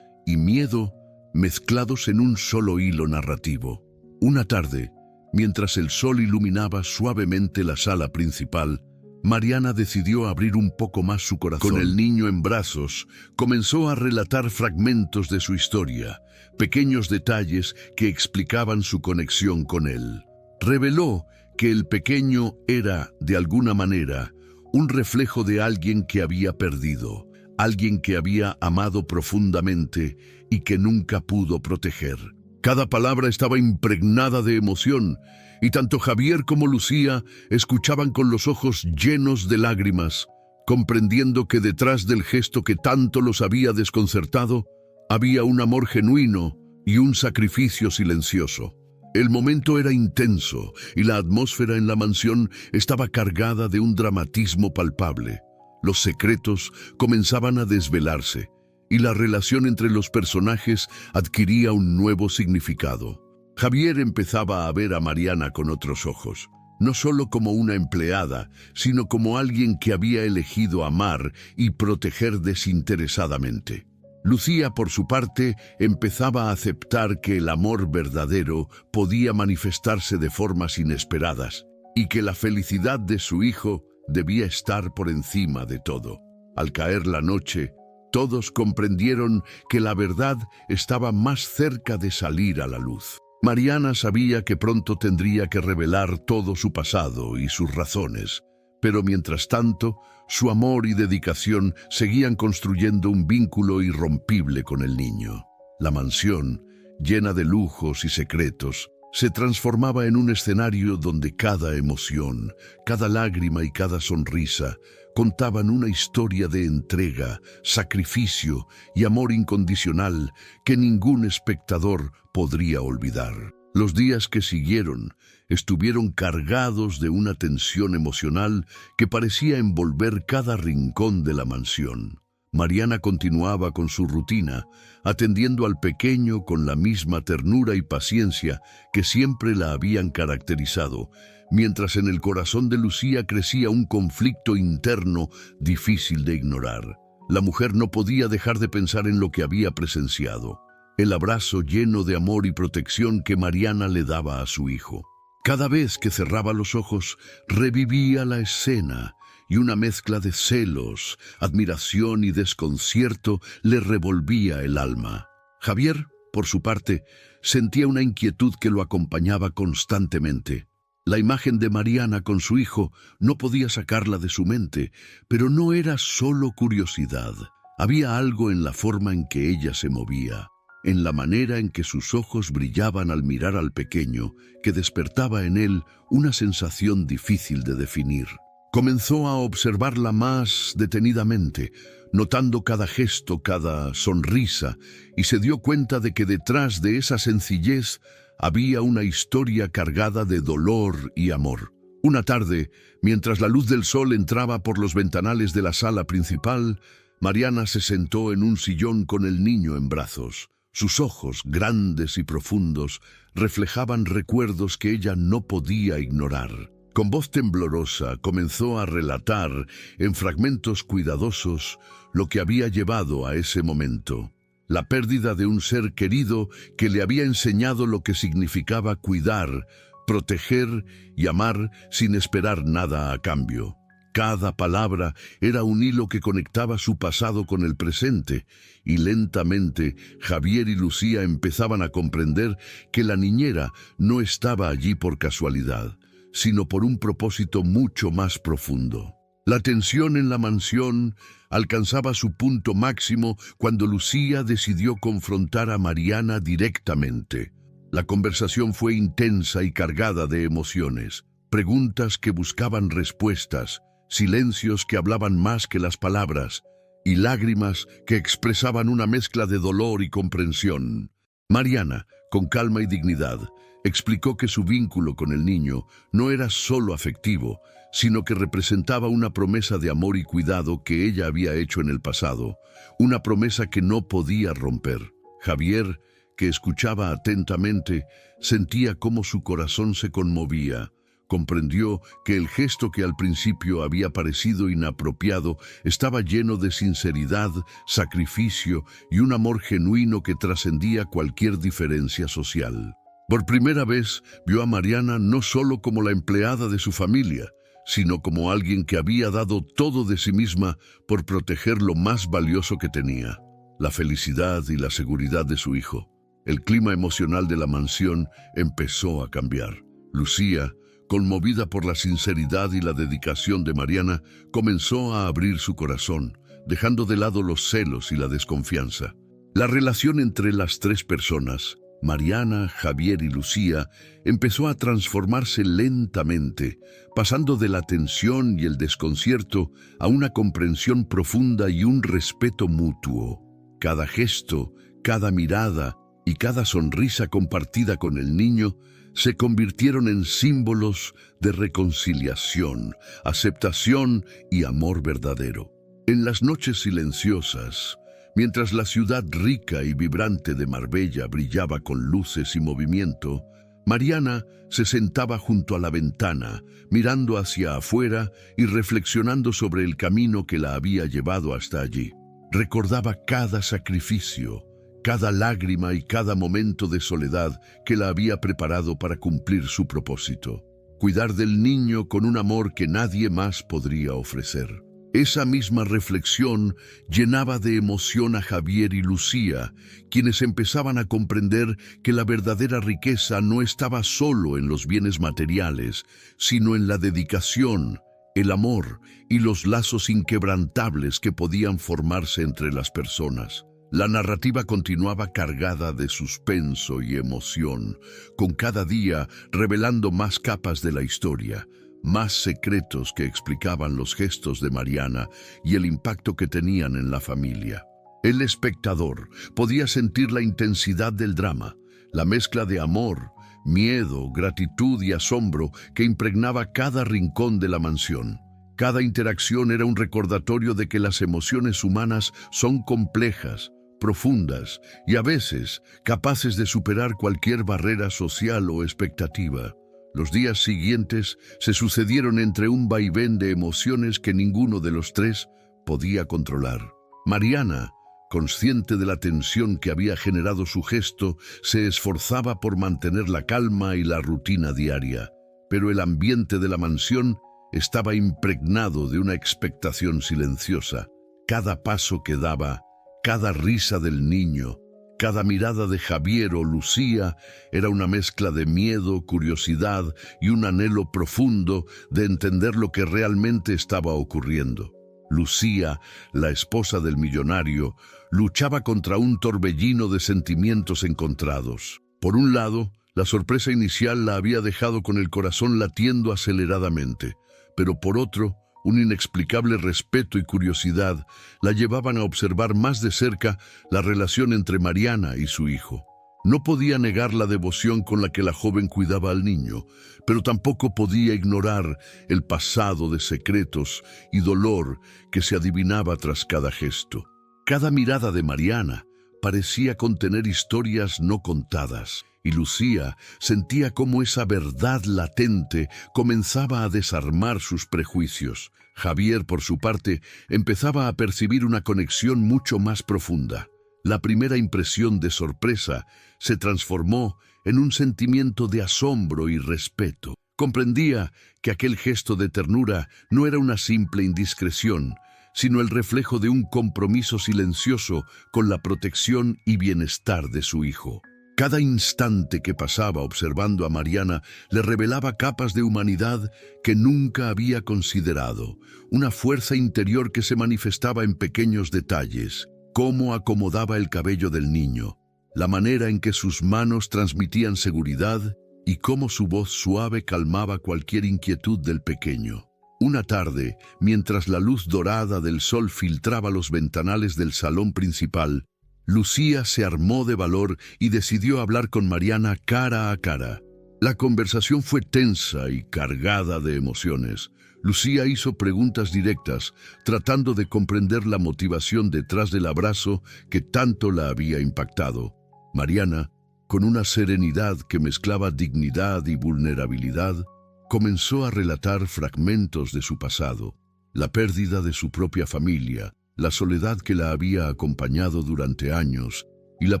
y miedo mezclados en un solo hilo narrativo. Una tarde, mientras el sol iluminaba suavemente la sala principal, Mariana decidió abrir un poco más su corazón. Con el niño en brazos, comenzó a relatar fragmentos de su historia, pequeños detalles que explicaban su conexión con él. Reveló que el pequeño era, de alguna manera, un reflejo de alguien que había perdido, alguien que había amado profundamente y que nunca pudo proteger. Cada palabra estaba impregnada de emoción, y tanto Javier como Lucía escuchaban con los ojos llenos de lágrimas, comprendiendo que detrás del gesto que tanto los había desconcertado, había un amor genuino y un sacrificio silencioso. El momento era intenso y la atmósfera en la mansión estaba cargada de un dramatismo palpable. Los secretos comenzaban a desvelarse y la relación entre los personajes adquiría un nuevo significado. Javier empezaba a ver a Mariana con otros ojos, no solo como una empleada, sino como alguien que había elegido amar y proteger desinteresadamente. Lucía, por su parte, empezaba a aceptar que el amor verdadero podía manifestarse de formas inesperadas y que la felicidad de su hijo debía estar por encima de todo. Al caer la noche, todos comprendieron que la verdad estaba más cerca de salir a la luz. Mariana sabía que pronto tendría que revelar todo su pasado y sus razones, pero mientras tanto, su amor y dedicación seguían construyendo un vínculo irrompible con el niño. La mansión, llena de lujos y secretos, se transformaba en un escenario donde cada emoción, cada lágrima y cada sonrisa contaban una historia de entrega, sacrificio y amor incondicional que ningún espectador podría olvidar. Los días que siguieron estuvieron cargados de una tensión emocional que parecía envolver cada rincón de la mansión. Mariana continuaba con su rutina, atendiendo al pequeño con la misma ternura y paciencia que siempre la habían caracterizado, mientras en el corazón de Lucía crecía un conflicto interno difícil de ignorar. La mujer no podía dejar de pensar en lo que había presenciado. el abrazo lleno de amor y protección que Mariana le daba a su hijo. Cada vez que cerraba los ojos, revivía la escena, y una mezcla de celos, admiración y desconcierto le revolvía el alma. Javier, por su parte, sentía una inquietud que lo acompañaba constantemente. La imagen de Mariana con su hijo no podía sacarla de su mente, pero no era solo curiosidad. Había algo en la forma en que ella se movía, en la manera en que sus ojos brillaban al mirar al pequeño, que despertaba en él una sensación difícil de definir. Comenzó a observarla más detenidamente, notando cada gesto, cada sonrisa, y se dio cuenta de que detrás de esa sencillez había una historia cargada de dolor y amor. Una tarde, mientras la luz del sol entraba por los ventanales de la sala principal, Mariana se sentó en un sillón con el niño en brazos. Sus ojos, grandes y profundos, reflejaban recuerdos que ella no podía ignorar. Con voz temblorosa comenzó a relatar, en fragmentos cuidadosos, lo que había llevado a ese momento. La pérdida de un ser querido que le había enseñado lo que significaba cuidar, proteger y amar sin esperar nada a cambio. Cada palabra era un hilo que conectaba su pasado con el presente, y lentamente Javier y Lucía empezaban a comprender que la niñera no estaba allí por casualidad, sino por un propósito mucho más profundo. La tensión en la mansión alcanzaba su punto máximo cuando Lucía decidió confrontar a Mariana directamente. La conversación fue intensa y cargada de emociones, preguntas que buscaban respuestas, silencios que hablaban más que las palabras, y lágrimas que expresaban una mezcla de dolor y comprensión. Mariana, con calma y dignidad, explicó que su vínculo con el niño no era solo afectivo, sino que representaba una promesa de amor y cuidado que ella había hecho en el pasado, una promesa que no podía romper. Javier, que escuchaba atentamente, sentía cómo su corazón se conmovía. Comprendió que el gesto que al principio había parecido inapropiado estaba lleno de sinceridad, sacrificio y un amor genuino que trascendía cualquier diferencia social. Por primera vez vio a Mariana no solo como la empleada de su familia, sino como alguien que había dado todo de sí misma por proteger lo más valioso que tenía, la felicidad y la seguridad de su hijo. El clima emocional de la mansión empezó a cambiar. Lucía, conmovida por la sinceridad y la dedicación de Mariana, comenzó a abrir su corazón, dejando de lado los celos y la desconfianza. La relación entre las tres personas, Mariana, Javier y Lucía, empezó a transformarse lentamente, pasando de la tensión y el desconcierto a una comprensión profunda y un respeto mutuo. Cada gesto, cada mirada y cada sonrisa compartida con el niño se convirtieron en símbolos de reconciliación, aceptación y amor verdadero. En las noches silenciosas, mientras la ciudad rica y vibrante de Marbella brillaba con luces y movimiento, Mariana se sentaba junto a la ventana, mirando hacia afuera y reflexionando sobre el camino que la había llevado hasta allí. Recordaba cada sacrificio, cada lágrima y cada momento de soledad que la había preparado para cumplir su propósito, cuidar del niño con un amor que nadie más podría ofrecer. Esa misma reflexión llenaba de emoción a Javier y Lucía, quienes empezaban a comprender que la verdadera riqueza no estaba solo en los bienes materiales, sino en la dedicación, el amor y los lazos inquebrantables que podían formarse entre las personas. La narrativa continuaba cargada de suspenso y emoción, con cada día revelando más capas de la historia, más secretos que explicaban los gestos de Mariana y el impacto que tenían en la familia. El espectador podía sentir la intensidad del drama, la mezcla de amor, miedo, gratitud y asombro que impregnaba cada rincón de la mansión. Cada interacción era un recordatorio de que las emociones humanas son complejas, profundas y a veces capaces de superar cualquier barrera social o expectativa. Los días siguientes se sucedieron entre un vaivén de emociones que ninguno de los tres podía controlar. Mariana, Consciente de la tensión que había generado su gesto, se esforzaba por mantener la calma y la rutina diaria. Pero el ambiente de la mansión estaba impregnado de una expectación silenciosa. Cada paso que daba, cada risa del niño, cada mirada de Javier o Lucía era una mezcla de miedo, curiosidad y un anhelo profundo de entender lo que realmente estaba ocurriendo. Lucía, la esposa del millonario, luchaba contra un torbellino de sentimientos encontrados. Por un lado, la sorpresa inicial la había dejado con el corazón latiendo aceleradamente, pero por otro, un inexplicable respeto y curiosidad la llevaban a observar más de cerca la relación entre Mariana y su hijo. No podía negar la devoción con la que la joven cuidaba al niño, pero tampoco podía ignorar el pasado de secretos y dolor que se adivinaba tras cada gesto. Cada mirada de Mariana parecía contener historias no contadas, y Lucía sentía cómo esa verdad latente comenzaba a desarmar sus prejuicios. Javier, por su parte, empezaba a percibir una conexión mucho más profunda. La primera impresión de sorpresa se transformó en un sentimiento de asombro y respeto. Comprendía que aquel gesto de ternura no era una simple indiscreción, sino el reflejo de un compromiso silencioso con la protección y bienestar de su hijo. Cada instante que pasaba observando a Mariana le revelaba capas de humanidad que nunca había considerado, una fuerza interior que se manifestaba en pequeños detalles. Cómo acomodaba el cabello del niño, la manera en que sus manos transmitían seguridad y cómo su voz suave calmaba cualquier inquietud del pequeño. Una tarde, mientras la luz dorada del sol filtraba los ventanales del salón principal, Lucía se armó de valor y decidió hablar con Mariana cara a cara. La conversación fue tensa y cargada de emociones. Lucía hizo preguntas directas, tratando de comprender la motivación detrás del abrazo que tanto la había impactado. Mariana, con una serenidad que mezclaba dignidad y vulnerabilidad, comenzó a relatar fragmentos de su pasado, la pérdida de su propia familia, la soledad que la había acompañado durante años y la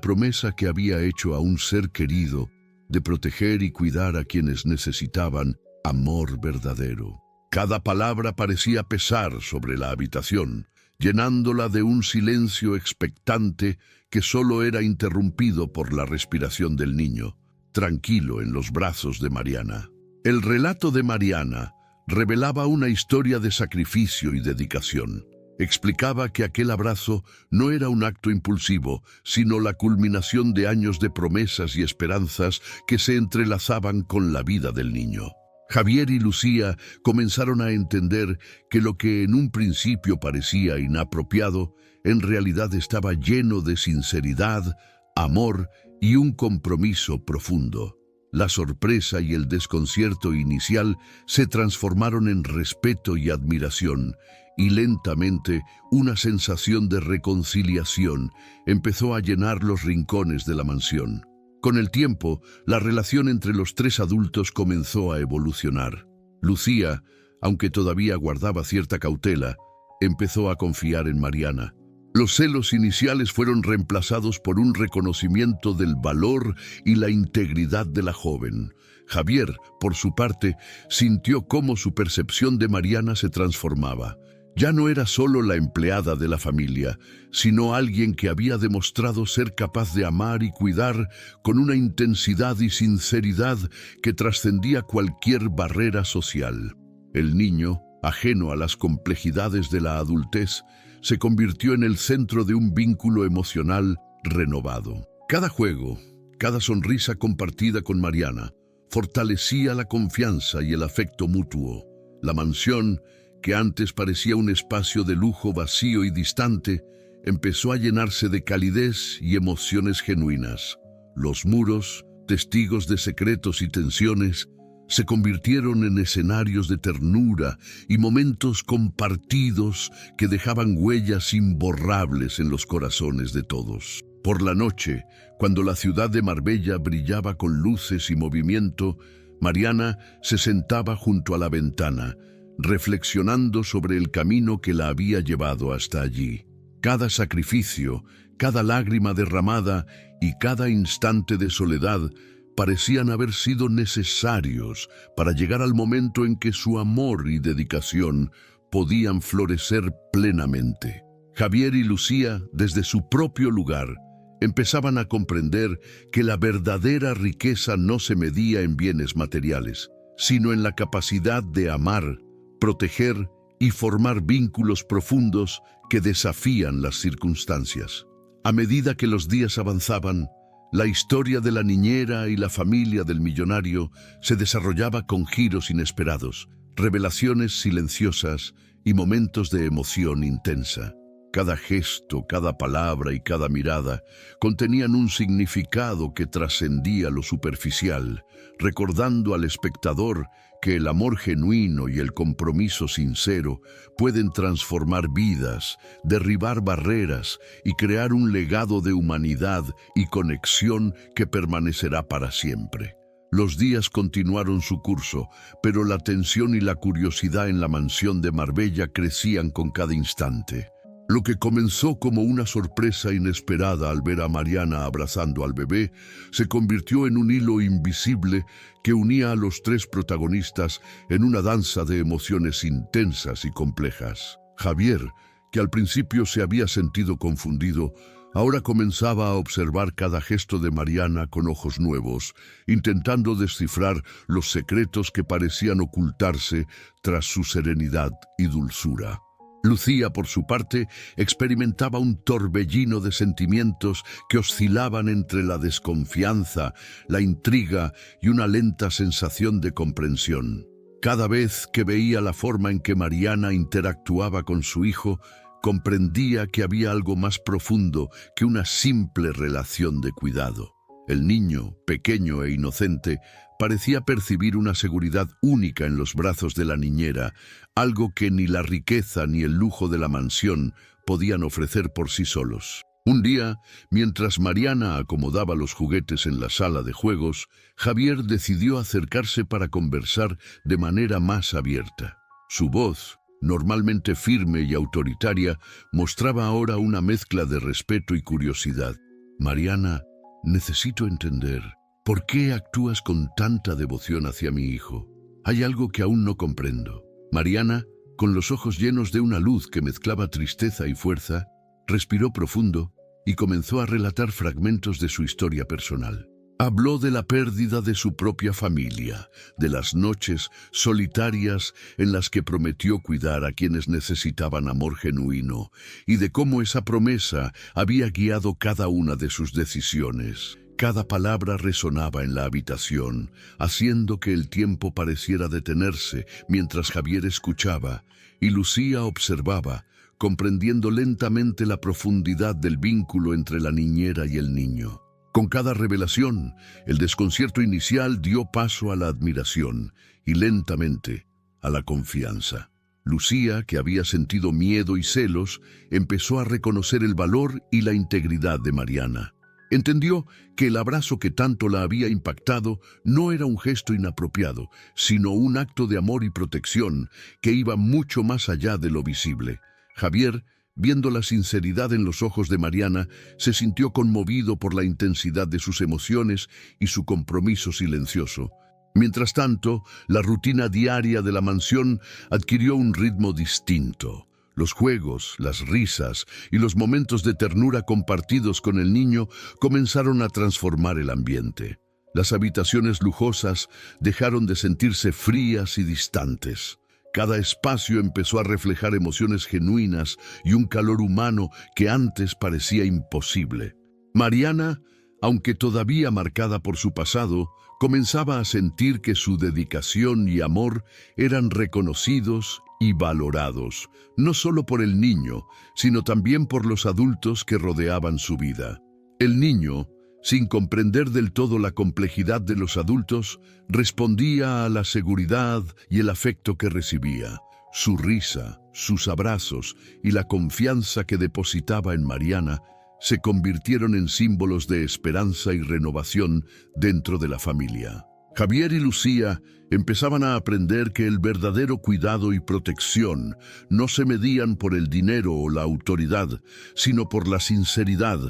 promesa que había hecho a un ser querido de proteger y cuidar a quienes necesitaban amor verdadero. Cada palabra parecía pesar sobre la habitación, llenándola de un silencio expectante que solo era interrumpido por la respiración del niño, tranquilo en los brazos de Mariana. El relato de Mariana revelaba una historia de sacrificio y dedicación. Explicaba que aquel abrazo no era un acto impulsivo, sino la culminación de años de promesas y esperanzas que se entrelazaban con la vida del niño. Javier y Lucía comenzaron a entender que lo que en un principio parecía inapropiado, en realidad estaba lleno de sinceridad, amor y un compromiso profundo. La sorpresa y el desconcierto inicial se transformaron en respeto y admiración, y lentamente una sensación de reconciliación empezó a llenar los rincones de la mansión. Con el tiempo, la relación entre los tres adultos comenzó a evolucionar. Lucía, aunque todavía guardaba cierta cautela, empezó a confiar en Mariana. Los celos iniciales fueron reemplazados por un reconocimiento del valor y la integridad de la joven. Javier, por su parte, sintió cómo su percepción de Mariana se transformaba. Ya no era solo la empleada de la familia, sino alguien que había demostrado ser capaz de amar y cuidar con una intensidad y sinceridad que trascendía cualquier barrera social. El niño, ajeno a las complejidades de la adultez, se convirtió en el centro de un vínculo emocional renovado. Cada juego, cada sonrisa compartida con Mariana, fortalecía la confianza y el afecto mutuo. La mansión, que antes parecía un espacio de lujo vacío y distante, empezó a llenarse de calidez y emociones genuinas. Los muros, testigos de secretos y tensiones, se convirtieron en escenarios de ternura y momentos compartidos que dejaban huellas imborrables en los corazones de todos. Por la noche, cuando la ciudad de Marbella brillaba con luces y movimiento, Mariana se sentaba junto a la ventana, reflexionando sobre el camino que la había llevado hasta allí. Cada sacrificio, cada lágrima derramada y cada instante de soledad parecían haber sido necesarios para llegar al momento en que su amor y dedicación podían florecer plenamente. Javier y Lucía, desde su propio lugar, empezaban a comprender que la verdadera riqueza no se medía en bienes materiales, sino en la capacidad de amar, proteger y formar vínculos profundos que desafían las circunstancias. A medida que los días avanzaban, la historia de la niñera y la familia del millonario se desarrollaba con giros inesperados, revelaciones silenciosas y momentos de emoción intensa. Cada gesto, cada palabra y cada mirada contenían un significado que trascendía lo superficial, recordando al espectador que el amor genuino y el compromiso sincero pueden transformar vidas, derribar barreras y crear un legado de humanidad y conexión que permanecerá para siempre. Los días continuaron su curso, pero la tensión y la curiosidad en la mansión de Marbella crecían con cada instante. Lo que comenzó como una sorpresa inesperada al ver a Mariana abrazando al bebé, se convirtió en un hilo invisible que unía a los tres protagonistas en una danza de emociones intensas y complejas. Javier, que al principio se había sentido confundido, ahora comenzaba a observar cada gesto de Mariana con ojos nuevos, intentando descifrar los secretos que parecían ocultarse tras su serenidad y dulzura. Lucía, por su parte, experimentaba un torbellino de sentimientos que oscilaban entre la desconfianza, la intriga y una lenta sensación de comprensión. Cada vez que veía la forma en que Mariana interactuaba con su hijo, comprendía que había algo más profundo que una simple relación de cuidado. El niño, pequeño e inocente, parecía percibir una seguridad única en los brazos de la niñera, algo que ni la riqueza ni el lujo de la mansión podían ofrecer por sí solos. Un día, mientras Mariana acomodaba los juguetes en la sala de juegos, Javier decidió acercarse para conversar de manera más abierta. Su voz, normalmente firme y autoritaria, mostraba ahora una mezcla de respeto y curiosidad. «Mariana, necesito entender, ¿por qué actúas con tanta devoción hacia mi hijo? Hay algo que aún no comprendo». Mariana, con los ojos llenos de una luz que mezclaba tristeza y fuerza, respiró profundo y comenzó a relatar fragmentos de su historia personal. Habló de la pérdida de su propia familia, de las noches solitarias en las que prometió cuidar a quienes necesitaban amor genuino, y de cómo esa promesa había guiado cada una de sus decisiones. Cada palabra resonaba en la habitación, haciendo que el tiempo pareciera detenerse mientras Javier escuchaba y Lucía observaba, comprendiendo lentamente la profundidad del vínculo entre la niñera y el niño. Con cada revelación, el desconcierto inicial dio paso a la admiración y lentamente a la confianza. Lucía, que había sentido miedo y celos, empezó a reconocer el valor y la integridad de Mariana. Entendió que el abrazo que tanto la había impactado no era un gesto inapropiado, sino un acto de amor y protección que iba mucho más allá de lo visible. Javier, viendo la sinceridad en los ojos de Mariana, se sintió conmovido por la intensidad de sus emociones y su compromiso silencioso. Mientras tanto, la rutina diaria de la mansión adquirió un ritmo distinto. Los juegos, las risas y los momentos de ternura compartidos con el niño comenzaron a transformar el ambiente. Las habitaciones lujosas dejaron de sentirse frías y distantes. Cada espacio empezó a reflejar emociones genuinas y un calor humano que antes parecía imposible. Mariana, aunque todavía marcada por su pasado, comenzaba a sentir que su dedicación y amor eran reconocidos y valorados, no solo por el niño, sino también por los adultos que rodeaban su vida. El niño, sin comprender del todo la complejidad de los adultos, respondía a la seguridad y el afecto que recibía. Su risa, sus abrazos y la confianza que depositaba en Mariana se convirtieron en símbolos de esperanza y renovación dentro de la familia. Javier y Lucía empezaban a aprender que el verdadero cuidado y protección no se medían por el dinero o la autoridad, sino por la sinceridad,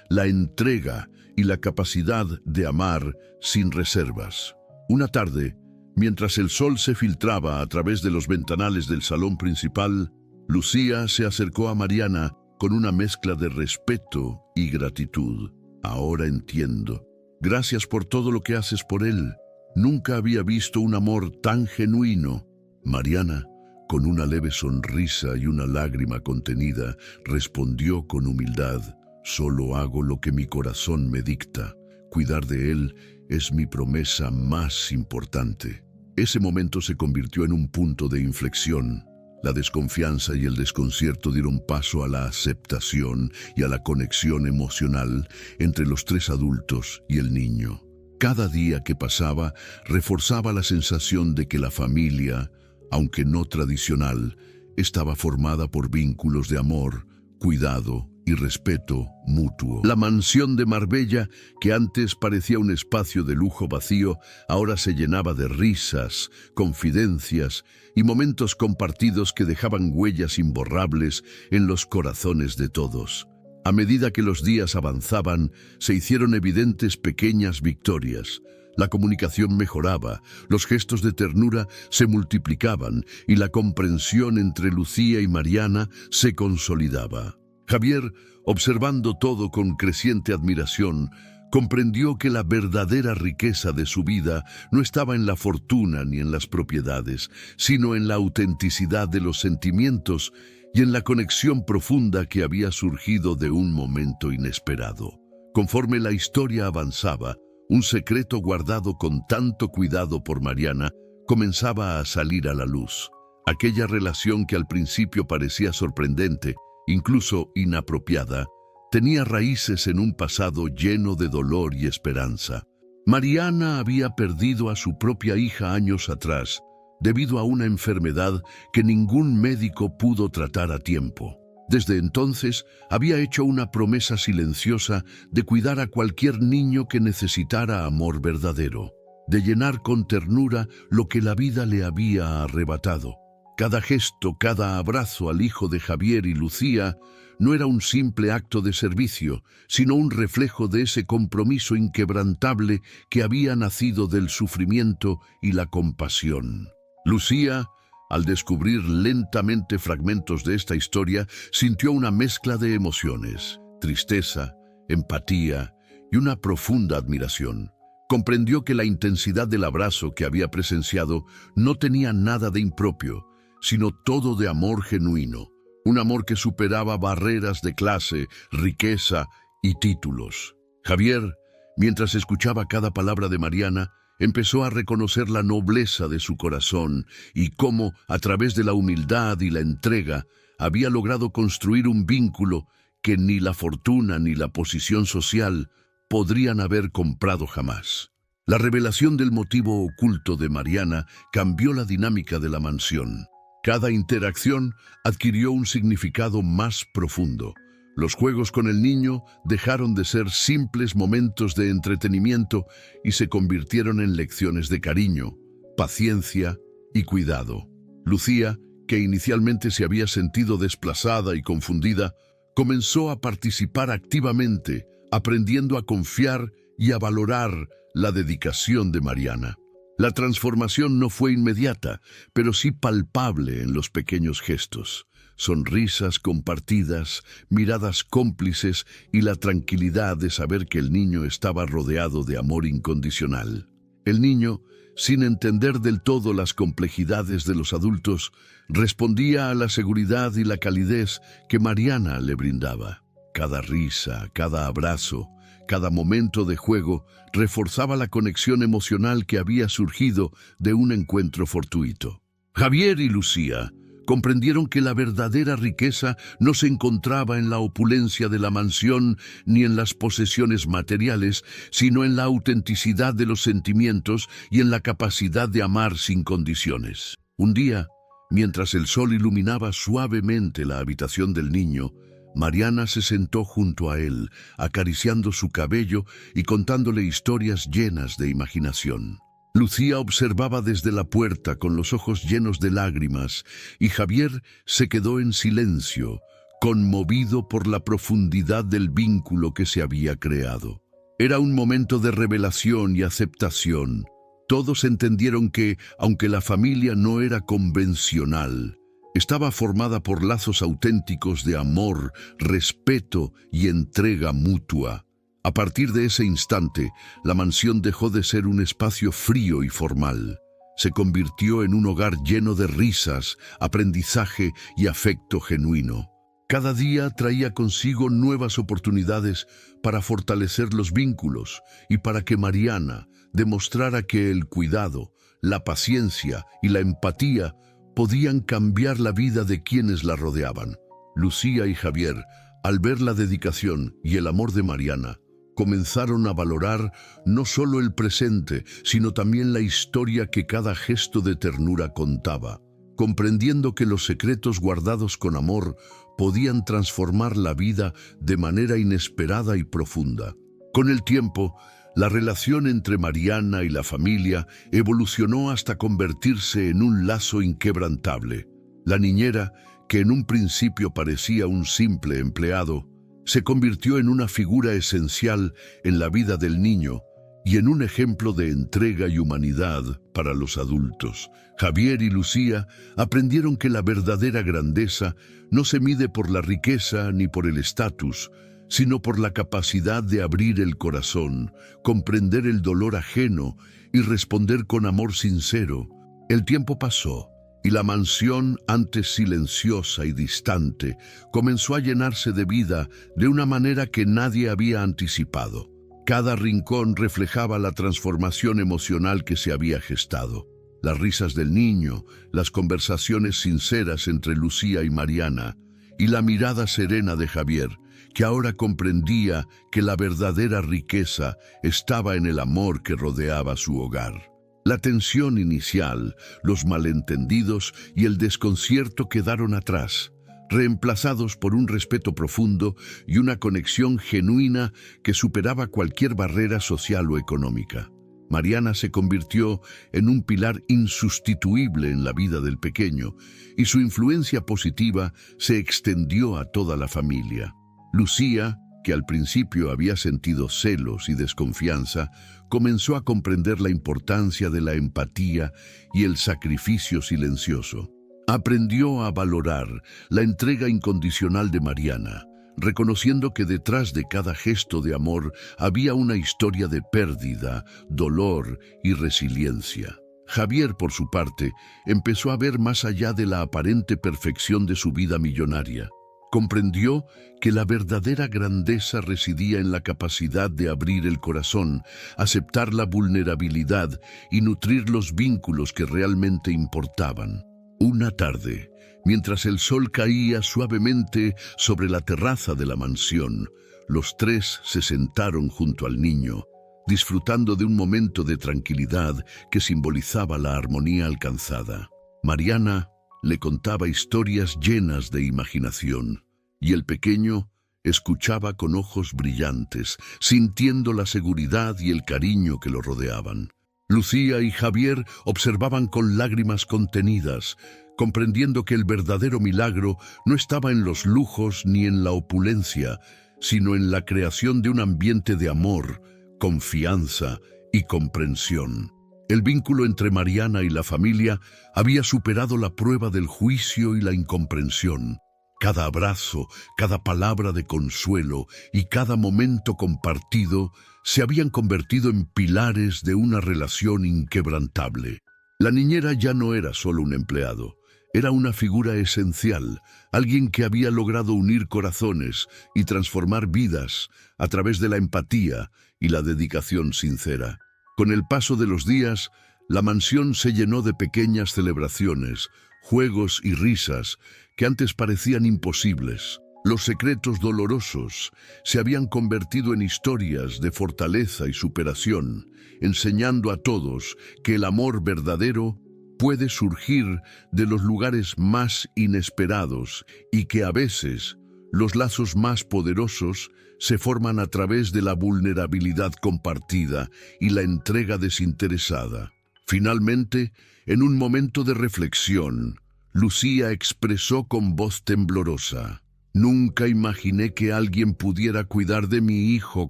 la entrega y la capacidad de amar sin reservas. Una tarde, mientras el sol se filtraba a través de los ventanales del salón principal, Lucía se acercó a Mariana con una mezcla de respeto y gratitud. Ahora entiendo. Gracias por todo lo que haces por él. Nunca había visto un amor tan genuino. Mariana, con una leve sonrisa y una lágrima contenida, respondió con humildad: solo hago lo que mi corazón me dicta. Cuidar de él es mi promesa más importante. Ese momento se convirtió en un punto de inflexión. La desconfianza y el desconcierto dieron paso a la aceptación y a la conexión emocional entre los tres adultos y el niño. Cada día que pasaba reforzaba la sensación de que la familia, aunque no tradicional, estaba formada por vínculos de amor, cuidado y respeto mutuo. La mansión de Marbella, que antes parecía un espacio de lujo vacío, ahora se llenaba de risas, confidencias y momentos compartidos que dejaban huellas imborrables en los corazones de todos. A medida que los días avanzaban, se hicieron evidentes pequeñas victorias. La comunicación mejoraba, los gestos de ternura se multiplicaban y la comprensión entre Lucía y Mariana se consolidaba. Javier, observando todo con creciente admiración, comprendió que la verdadera riqueza de su vida no estaba en la fortuna ni en las propiedades, sino en la autenticidad de los sentimientos y en la conexión profunda que había surgido de un momento inesperado. Conforme la historia avanzaba, un secreto guardado con tanto cuidado por Mariana comenzaba a salir a la luz. Aquella relación que al principio parecía sorprendente, incluso inapropiada, tenía raíces en un pasado lleno de dolor y esperanza. Mariana había perdido a su propia hija años atrás, debido a una enfermedad que ningún médico pudo tratar a tiempo. Desde entonces había hecho una promesa silenciosa de cuidar a cualquier niño que necesitara amor verdadero, de llenar con ternura lo que la vida le había arrebatado. Cada gesto, cada abrazo al hijo de Javier y Lucía no era un simple acto de servicio, sino un reflejo de ese compromiso inquebrantable que había nacido del sufrimiento y la compasión. Lucía, al descubrir lentamente fragmentos de esta historia, sintió una mezcla de emociones: tristeza, empatía y una profunda admiración. Comprendió que la intensidad del abrazo que había presenciado no tenía nada de impropio, sino todo de amor genuino, un amor que superaba barreras de clase, riqueza y títulos. Javier, mientras escuchaba cada palabra de Mariana, empezó a reconocer la nobleza de su corazón y cómo, a través de la humildad y la entrega, había logrado construir un vínculo que ni la fortuna ni la posición social podrían haber comprado jamás. La revelación del motivo oculto de Mariana cambió la dinámica de la mansión. Cada interacción adquirió un significado más profundo. Los juegos con el niño dejaron de ser simples momentos de entretenimiento y se convirtieron en lecciones de cariño, paciencia y cuidado. Lucía, que inicialmente se había sentido desplazada y confundida, comenzó a participar activamente, aprendiendo a confiar y a valorar la dedicación de Mariana. La transformación no fue inmediata, pero sí palpable en los pequeños gestos. Sonrisas compartidas, miradas cómplices y la tranquilidad de saber que el niño estaba rodeado de amor incondicional. El niño, sin entender del todo las complejidades de los adultos, respondía a la seguridad y la calidez que Mariana le brindaba. Cada risa, cada abrazo, cada momento de juego reforzaba la conexión emocional que había surgido de un encuentro fortuito. Javier y Lucía comprendieron que la verdadera riqueza no se encontraba en la opulencia de la mansión ni en las posesiones materiales, sino en la autenticidad de los sentimientos y en la capacidad de amar sin condiciones. Un día, mientras el sol iluminaba suavemente la habitación del niño, Mariana se sentó junto a él, acariciando su cabello y contándole historias llenas de imaginación. Lucía observaba desde la puerta con los ojos llenos de lágrimas y Javier se quedó en silencio, conmovido por la profundidad del vínculo que se había creado. Era un momento de revelación y aceptación. Todos entendieron que, aunque la familia no era convencional, estaba formada por lazos auténticos de amor, respeto y entrega mutua. A partir de ese instante, la mansión dejó de ser un espacio frío y formal. Se convirtió en un hogar lleno de risas, aprendizaje y afecto genuino. Cada día traía consigo nuevas oportunidades para fortalecer los vínculos y para que Mariana demostrara que el cuidado, la paciencia y la empatía podían cambiar la vida de quienes la rodeaban. Lucía y Javier, al ver la dedicación y el amor de Mariana, comenzaron a valorar no solo el presente, sino también la historia que cada gesto de ternura contaba, comprendiendo que los secretos guardados con amor podían transformar la vida de manera inesperada y profunda. Con el tiempo, la relación entre Mariana y la familia evolucionó hasta convertirse en un lazo inquebrantable. La niñera, que en un principio parecía un simple empleado, se convirtió en una figura esencial en la vida del niño y en un ejemplo de entrega y humanidad para los adultos. Javier y Lucía aprendieron que la verdadera grandeza no se mide por la riqueza ni por el estatus, sino por la capacidad de abrir el corazón, comprender el dolor ajeno y responder con amor sincero. El tiempo pasó y la mansión, antes silenciosa y distante, comenzó a llenarse de vida de una manera que nadie había anticipado. Cada rincón reflejaba la transformación emocional que se había gestado. Las risas del niño, las conversaciones sinceras entre Lucía y Mariana, y la mirada serena de Javier, que ahora comprendía que la verdadera riqueza estaba en el amor que rodeaba su hogar. La tensión inicial, los malentendidos y el desconcierto quedaron atrás, reemplazados por un respeto profundo y una conexión genuina que superaba cualquier barrera social o económica. Mariana se convirtió en un pilar insustituible en la vida del pequeño y su influencia positiva se extendió a toda la familia. Lucía, que al principio había sentido celos y desconfianza, comenzó a comprender la importancia de la empatía y el sacrificio silencioso. Aprendió a valorar la entrega incondicional de Mariana, reconociendo que detrás de cada gesto de amor había una historia de pérdida, dolor y resiliencia. Javier, por su parte, empezó a ver más allá de la aparente perfección de su vida millonaria. Comprendió que la verdadera grandeza residía en la capacidad de abrir el corazón, aceptar la vulnerabilidad y nutrir los vínculos que realmente importaban. Una tarde, mientras el sol caía suavemente sobre la terraza de la mansión, los tres se sentaron junto al niño, disfrutando de un momento de tranquilidad que simbolizaba la armonía alcanzada. Mariana le contaba historias llenas de imaginación, y el pequeño escuchaba con ojos brillantes, sintiendo la seguridad y el cariño que lo rodeaban. Lucía y Javier observaban con lágrimas contenidas, comprendiendo que el verdadero milagro no estaba en los lujos ni en la opulencia, sino en la creación de un ambiente de amor, confianza y comprensión. El vínculo entre Mariana y la familia había superado la prueba del juicio y la incomprensión. Cada abrazo, cada palabra de consuelo y cada momento compartido se habían convertido en pilares de una relación inquebrantable. La niñera ya no era solo un empleado, era una figura esencial, alguien que había logrado unir corazones y transformar vidas a través de la empatía y la dedicación sincera. Con el paso de los días, la mansión se llenó de pequeñas celebraciones, juegos y risas que antes parecían imposibles. Los secretos dolorosos se habían convertido en historias de fortaleza y superación, enseñando a todos que el amor verdadero puede surgir de los lugares más inesperados y que a veces los lazos más poderosos se forman a través de la vulnerabilidad compartida y la entrega desinteresada. Finalmente, en un momento de reflexión, Lucía expresó con voz temblorosa: «Nunca imaginé que alguien pudiera cuidar de mi hijo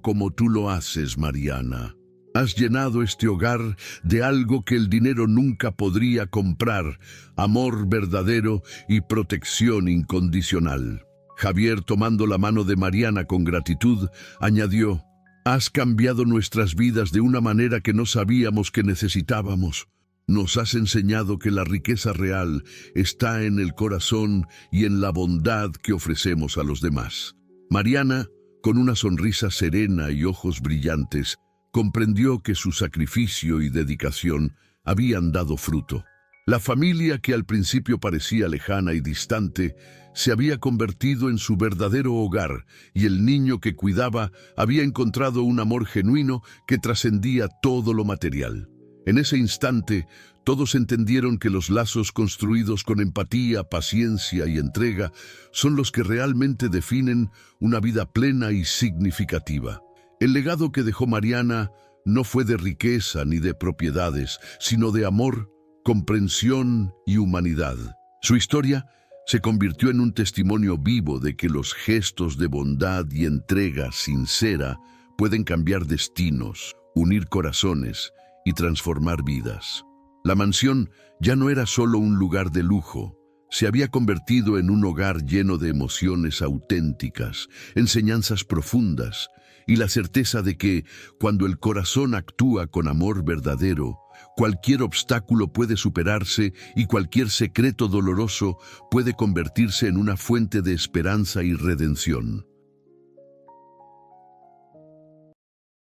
como tú lo haces, Mariana. Has llenado este hogar de algo que el dinero nunca podría comprar: amor verdadero y protección incondicional». Javier, tomando la mano de Mariana con gratitud, añadió: «Has cambiado nuestras vidas de una manera que no sabíamos que necesitábamos. Nos has enseñado que la riqueza real está en el corazón y en la bondad que ofrecemos a los demás». Mariana, con una sonrisa serena y ojos brillantes, comprendió que su sacrificio y dedicación habían dado fruto. La familia, que al principio parecía lejana y distante, se había convertido en su verdadero hogar, y el niño que cuidaba había encontrado un amor genuino que trascendía todo lo material. En ese instante, todos entendieron que los lazos construidos con empatía, paciencia y entrega son los que realmente definen una vida plena y significativa. El legado que dejó Mariana no fue de riqueza ni de propiedades, sino de amor, comprensión y humanidad. Su historia se convirtió en un testimonio vivo de que los gestos de bondad y entrega sincera pueden cambiar destinos, unir corazones y transformar vidas. La mansión ya no era solo un lugar de lujo, se había convertido en un hogar lleno de emociones auténticas, enseñanzas profundas y la certeza de que, cuando el corazón actúa con amor verdadero, cualquier obstáculo puede superarse y cualquier secreto doloroso puede convertirse en una fuente de esperanza y redención.